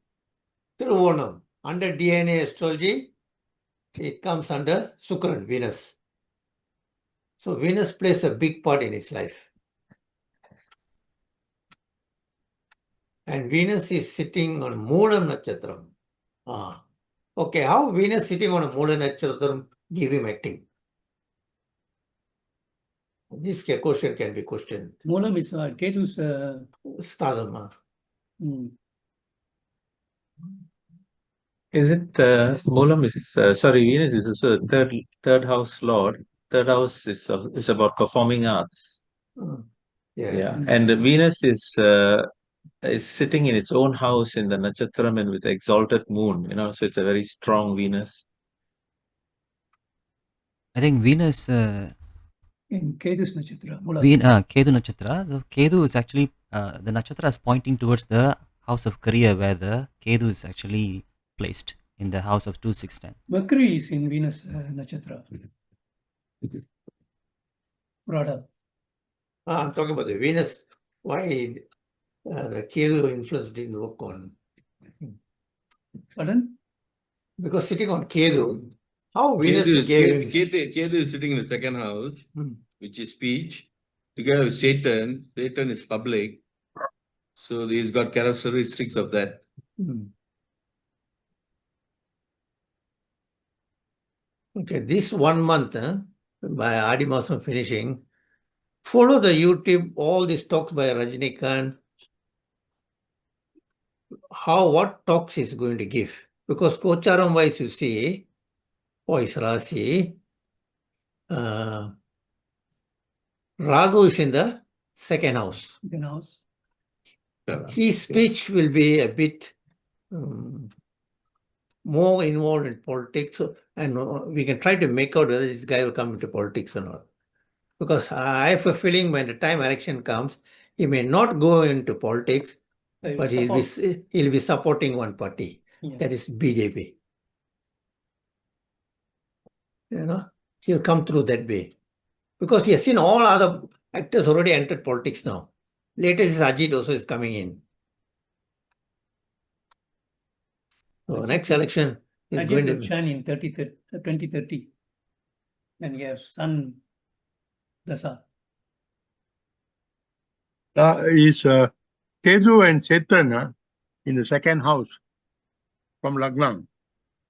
Trivonam. Under DNA astrology, it comes under Sukran, Venus. So Venus plays a big part in his life. And Venus is sitting on Moolam Nakshatram. Okay, how Venus sitting on a Moola Nakshatram give him acting? This question can be questioned. Moolam is Ketu's. Stadama. Is it Moolam is sorry, Venus is also a third house lord. Third house is about performing arts. Yes. Yeah, and Venus is sitting in its own house in the Nakshatram and with exalted moon, so it's a very strong Venus. I think Venus In Ketu's Nakshatra. Ketu Nakshatra. The Ketu is actually the Nakshatra is pointing towards the house of career, where the Ketu is actually placed in the house of 2, 6, 10. Mercury is in Venus Nakshatra. Radha. I'm talking about the Venus. Why the Ketu influence didn't work on? Pardon? Because sitting on Ketu, how Venus gave him. Ketu is sitting in the second house, which is speech. Together with Satan. Satan is public. So he's got characteristics of that. Okay, this 1 month by Adi Masam finishing, follow the YouTube, all these talks by Rajinikanth, what talks he's going to give. Because Kocharam wise, you see, for his Rasi, Ragu is in the second house. Second house. His speech will be a bit more involved in politics, and we can try to make out whether this guy will come into politics or not. Because I have a feeling when the time election comes, he may not go into politics, but he'll be supporting one party, that is BJP. He'll come through that way. Because he has seen all other actors already entered politics now. Latest Ajit also is coming in. So next election, He's Ajit going will to. shine in 2030. And you have Sun Dasa. Is Kedu and Satan in the second house from Lagna.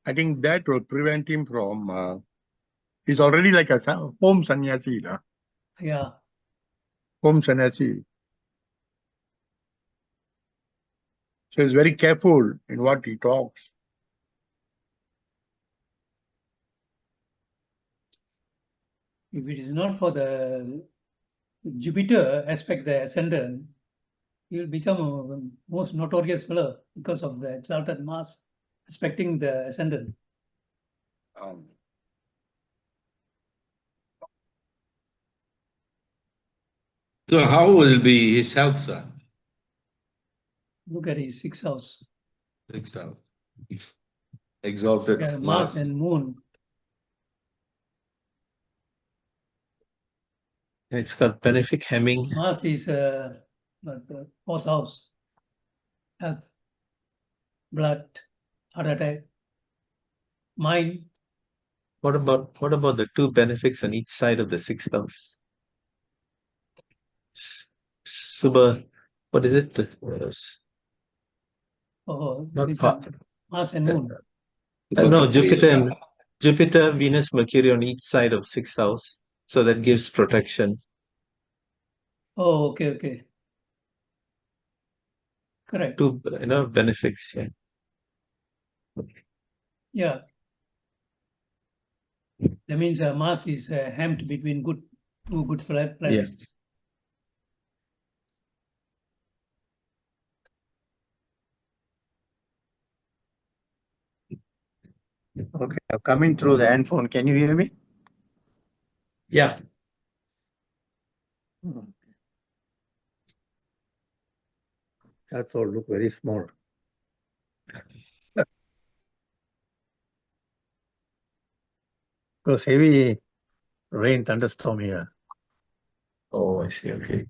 I think that will prevent him from. He's already like a home sannyasi. Yeah. Home sannyasi. So he's very careful in what he talks. If it is not for the Jupiter aspect, the ascendant, he will become a most notorious fellow because of the exalted Mars aspecting the ascendant. So how will be his health, sir? Look at his 6th house. 6th house. Exalted Yeah, Mars Mars. and Moon. It's got benefic hemming. Mars is the 4th house. Health, blood, heart attack, mind. What about the two benefics on each side of the 6th house? Subha, what is it? Not Different. Mars and Moon. no, Jupiter, Venus, Mercury on each side of 6th house. So that gives protection. Oh, okay. Correct. Two, benefics. Yeah. Yeah. That means Mars is hammed between two good planets. Yeah. Okay, I'm coming through the handphone. Can you hear me? Yeah. That's all look very small. Because heavy rain, thunderstorm here. Oh, I see. Okay.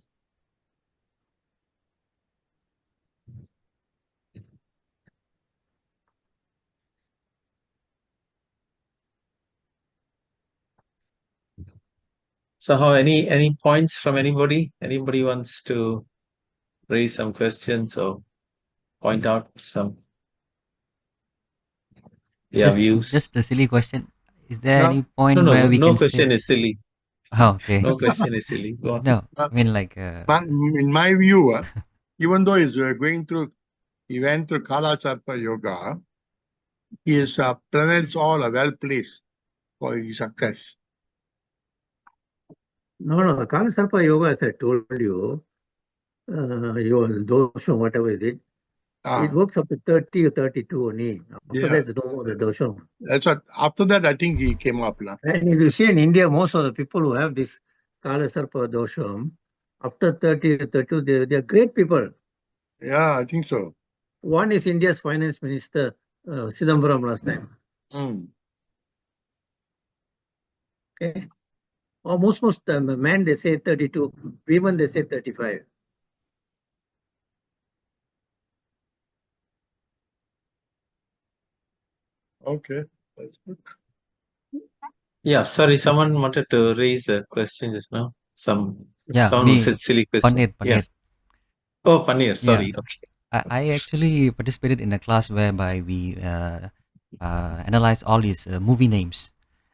So how any points from anybody? Anybody wants to raise some questions or point out some views? Just a silly question. Is there No. any point where we No can question say? is silly. Oh, okay. No question is silly. Go on. No, I mean like. In my view, even though he's he went through Kala Sarpa Yoga, his planets all are well placed for his success. No, the Kala Sarpa Yoga, as I told you, your dosham, whatever is it, it works up to 30 or 32 only. After that, it's no more the dosham. That's what. After that, I think he came up. And if you see in India, most of the people who have this Kala Sarpa dosham, after 30 or 32, they are great people. Yeah, I think so. One is India's finance minister, Sidambaram last time. Okay. Or most men, they say 32. Women, they say 35. Okay, that's good. Yeah, sorry, someone wanted to raise a question just now. Someone said silly question. Paneer. Yeah. Oh, Paneer, sorry. Yeah. Okay. I actually participated in a class whereby we analyzed all these movie names.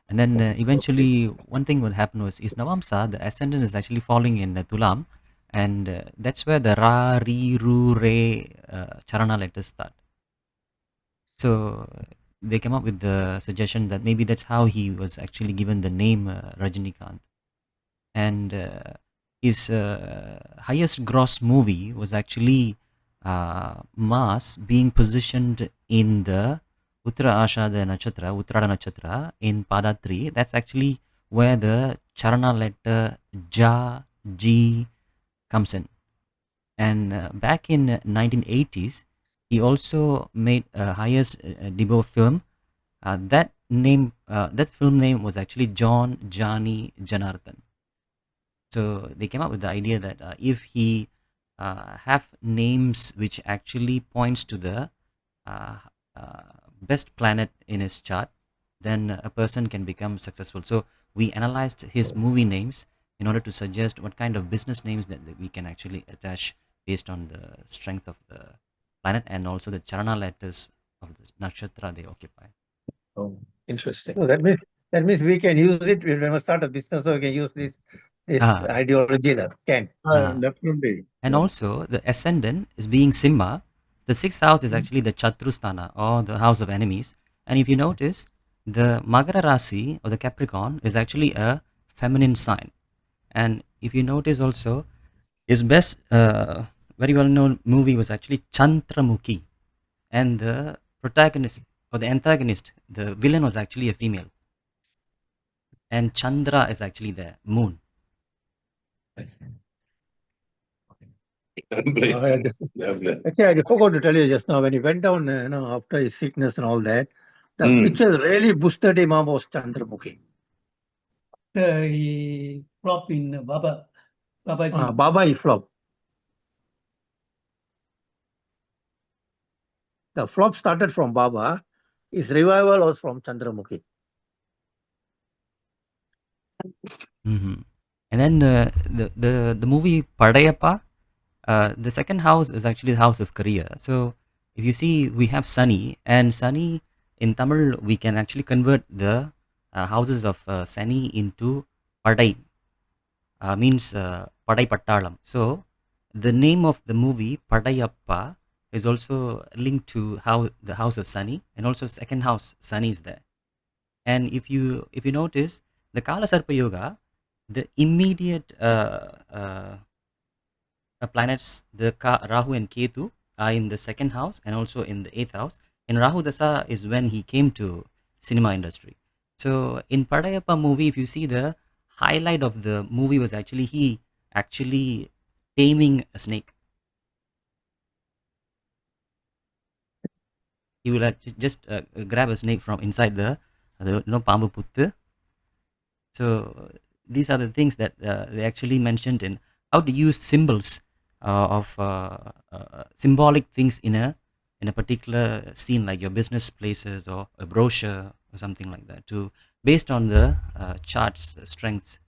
And then eventually one thing what happened was is Navamsa, the ascendant is actually falling in Tulam. And that's where the Ra, Ri, Ru, Re Charana letters start. So they came up with the suggestion that maybe that's how he was actually given the name Rajinikanth. And his highest gross movie was actually Mars being positioned in the Uttara Ashada Nachatra, Uttarada Nachatra in Padatri. That's actually where the Charana letter Ja, Ji comes in. And back in 1980s, he also made a highest debut film. That film name was actually John Jani Janardhan. So they came up with the idea that if he have names which actually points to the best planet in his chart, then a person can become successful. So we analyzed his movie names in order to suggest what kind of business names that we can actually attach based on the strength of the planet and also the charana letters of the nakshatra they occupy. Oh, interesting. So that means we can use it when we start a business, so we can use this Ah. ideology. Can. Definitely. And Yeah. also the ascendant is being Simha. The sixth house is actually the Chatrusthana or the house of enemies. And if you notice, the Magara Rasi or the Capricorn is actually a feminine sign. And if you notice also, his best, very well known movie was actually Chandramukhi. And the protagonist or the antagonist, the villain was actually a female. And Chandra is actually the moon. Actually, I forgot to tell you just now, when he went down, after his sickness and all that, the picture really boosted him up was Chandramukhi. He flopped in Babaji. Baba he flop. The flop started from Baba. His revival was from Chandramukhi. And then the movie Padayappa, the second house is actually the house of career. So if you see, we have Sani, and Sani in Tamil we can actually convert the houses of Sani into Padai, means Padai Pattalam. So the name of the movie Padayappa is also linked to how the house of Sani, and also second house Sani is there. And if you notice the Kala Sarpa Yoga, the immediate planets, the Rahu and Ketu, are in the second house and also in the 8th house. And Rahu Dasa is when he came to cinema industry. So in Padayappa movie, if you see, the highlight of the movie was actually he actually taming a snake. He will just grab a snake from inside the Pambu Puttu. So these are the things that they actually mentioned in how to use symbols of symbolic things in a particular scene, like your business places or a brochure or something like that, to based on the charts strengths.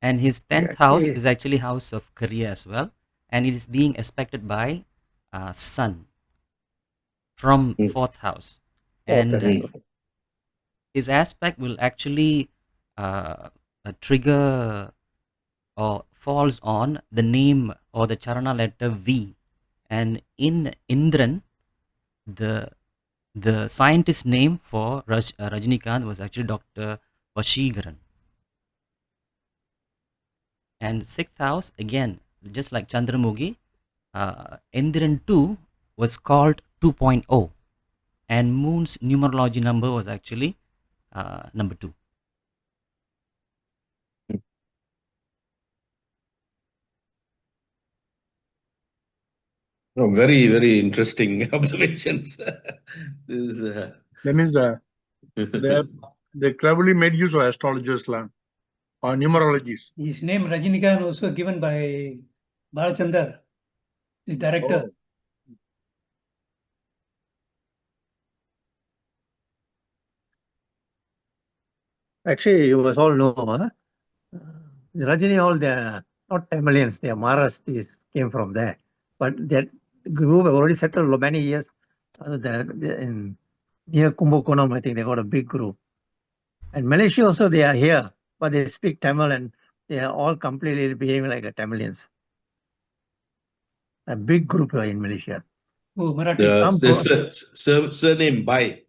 And his 10th house is actually house of career as well, and it is being aspected by Sun from 4th house. And his aspect will actually trigger or falls on the name or the charana letter V. And in Indran, the scientist name for Rajinikanth was actually Dr. Vashigaran. And 6th house, again, just like Chandramukhi, Indran 2 was called 2.0. And Moon's numerology number was actually number 2. Oh, very, very interesting observations. This is, That means they cleverly made use of astrologers or numerologists. His name Rajinikanth also given by Balachandar, the director. Oh. Actually, you must all know, Rajini, all they are not Tamilians, they are Maharashtrians, came from there. But that group have already settled many years. In near Kumbakonam, I think they got a big group. And Malaysia also, they are here, but they speak Tamil and they are all completely behaving like a Tamilians. A big group in Malaysia. Oh, Marathi. the surname Bai,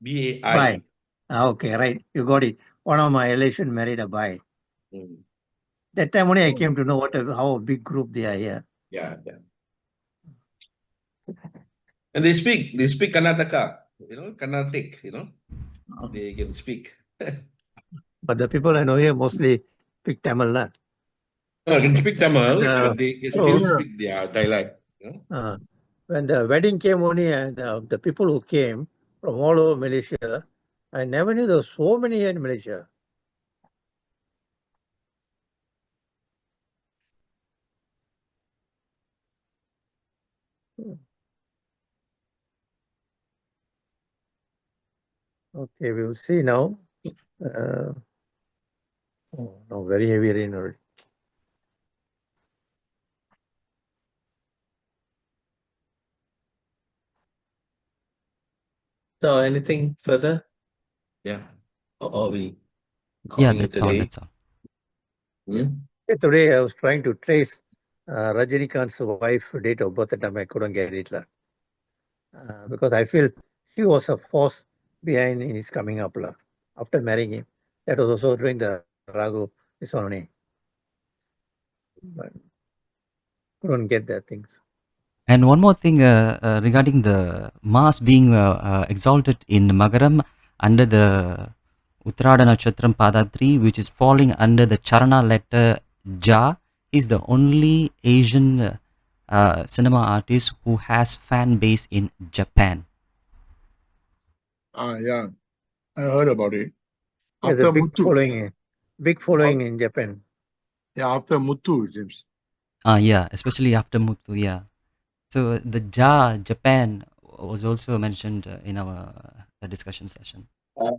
B-A-I. Bai. Okay, right. You got it. One of my relation married a Bai. That time only I came to know how a big group they are here. Yeah. And they speak Karnataka, Carnatic, they can speak. But the people I know here mostly speak Tamil. No, they can speak Tamil, but they can still speak their dialect. When the wedding came only, the people who came from all over Malaysia, I never knew there were so many here in Malaysia. Okay, we will see now. Oh, no, very heavy rain already. So anything further? Yeah. Or are we Yeah, calling it that's a all. day? That's all. Today I was trying to trace Rajinikanth's wife date of birth, that time I couldn't get it. Because I feel she was a force behind his coming up after marrying him. That was also during the Ragu this one only. But couldn't get that things. And one more thing regarding the Mars being exalted in Magaram under the Uttarada Nakshatram Pada 3, which is falling under the Charana letter Ja, is the only Asian cinema artist who has fan base in Japan. Yeah, I heard about it. He has After a big Muthu. following in Japan. Yeah, after Muthu, it seems. Yeah, especially after Muthu, yeah. So the Japan was also mentioned in our discussion session. I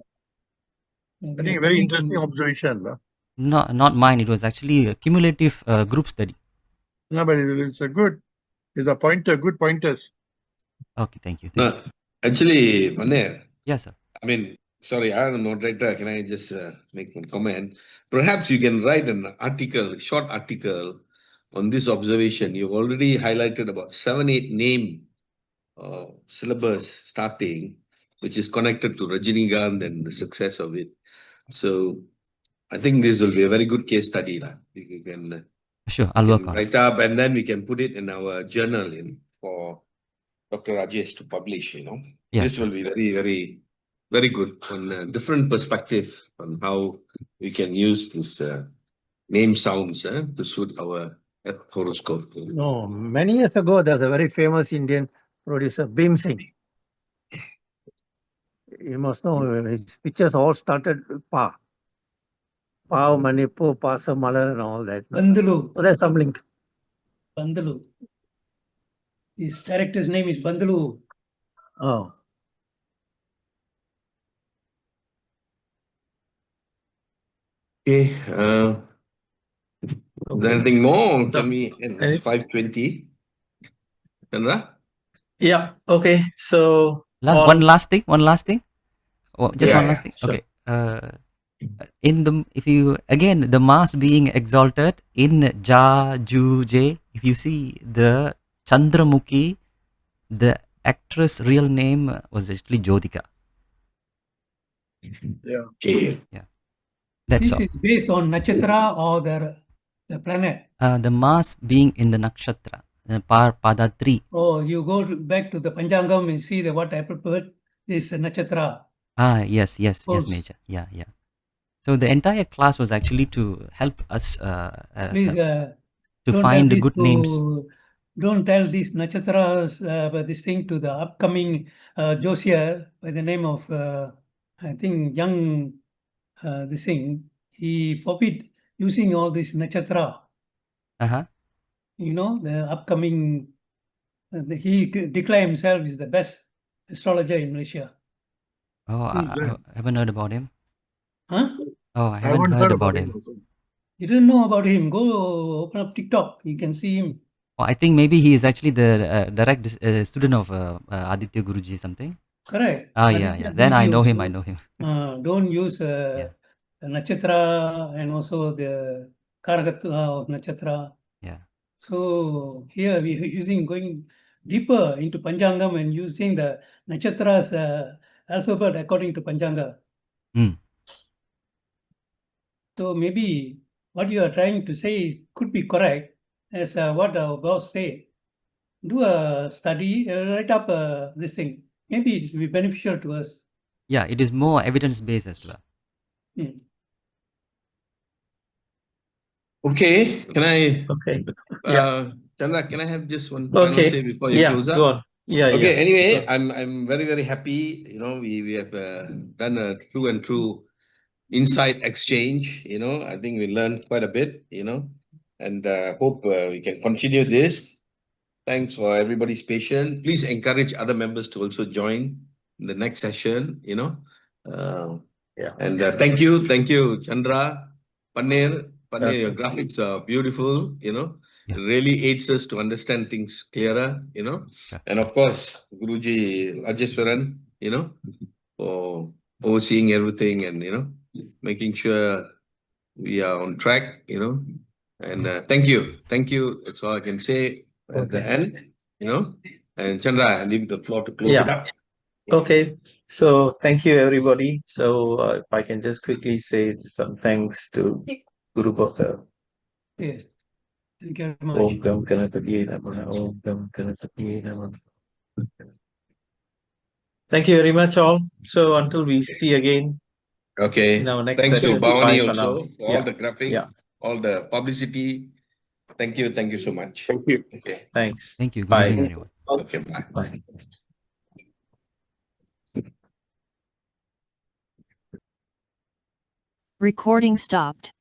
think a very interesting observation. Not mine. It was actually a cumulative group study. No, but it's a good pointers. Okay, thank you. No, actually, Maner, Yes, sir. I mean, sorry, I am a moderator. Can I just make one comment? Perhaps you can write an article, short article on this observation. You've already highlighted about 7-8 name syllabus starting, which is connected to Rajinikanth and the success of it. So I think this will be a very good case study. You can, Sure, I'll work on it. write up and then we can put it in our journal for Dr. Rajesh to publish, Yeah, This sure. will be very, very, very good on a different perspective on how we can use this name sounds to suit our horoscope. No, many years ago, there's a very famous Indian producer, Bhim Singh. You must know his pictures all started with Pa. Pa, Manipur, Pasa, Malar, and all that. Bandulu. So there's some link. Bandulu. His character's name is Bandulu. Oh. Okay. Is there anything more? So, Can we end? It's 5:20. Chandra? yeah, okay. So One last thing. Oh, just Yeah, one yeah, last thing. sure. Okay. The Mars being exalted in Ja Ju Je, if you see the Chandramukhi, the actress' real name was actually Jyotika. Yeah. Okay. Yeah. That's This all. is based on nakshatra or the planet. The Mars being in the nakshatra, Pada 3. Oh, you go back to the Panchangam and see what I prepared. This nakshatra. Yes, Course. Major. Yeah. So the entire class was actually to help us Please to don't find have good this names. Don't tell these nakshatras, this thing to the upcoming Josiah by the name of I think young this thing. He forbid using all this nakshatra. Uh-huh. The upcoming. He declared himself is the best astrologer in Malaysia. Oh, I haven't heard about him. Huh? Oh, I haven't heard about him. Also. You didn't know about him? Go open up TikTok. You can see him. Oh, I think maybe he is actually the direct student of Aditya Guruji something. Correct. Yeah. Then I know him. Don't use Yeah. nakshatra and also the karakatva of nakshatra. Yeah. So here we are going deeper into Panchangam and using the nakshatra's alphabet according to Panchanga. Mm. So maybe what you are trying to say could be correct, as what our boss said. Do a study, write up this thing. Maybe it will be beneficial to us. Yeah, it is more evidence-based as well. Okay. Can I? Okay. Yeah. Chandra, can I have just one final Okay. say before you Yeah, close up? go on. Yeah. Okay. Yeah. Anyway, Go on. I'm very, very happy. We have done a true and true insight exchange. I think we learned quite a bit. And hope we can continue this. Thanks for everybody's patience. Please encourage other members to also join the next session, Yeah. And thank you, Chandra, Panir, your graphics are beautiful, Yeah. It really aids us to understand things clearer, Sure, And sure. of course, Guruji Rajeswaran, for overseeing everything and, making sure we are on track, And thank you. That's all I can say at the end, And Chandra, I leave the floor to close it Yeah. up. Okay. So thank you, everybody. So if I can just quickly say some thanks to Guru Bhakta. Yes. Thank you very much. Om Gam Ganapatiye Namaha. Om Gam Ganapatiye Namaha. Thank you very much, all. So until we see again Okay. in our next Thanks to session. Bhavani Bye for also now. for all the graphic, Yeah. all the publicity. Thank you so much. Thank you. Okay. Thanks. Thank you. Good Bye. evening, everyone. Okay, bye. Bye. Recording stopped.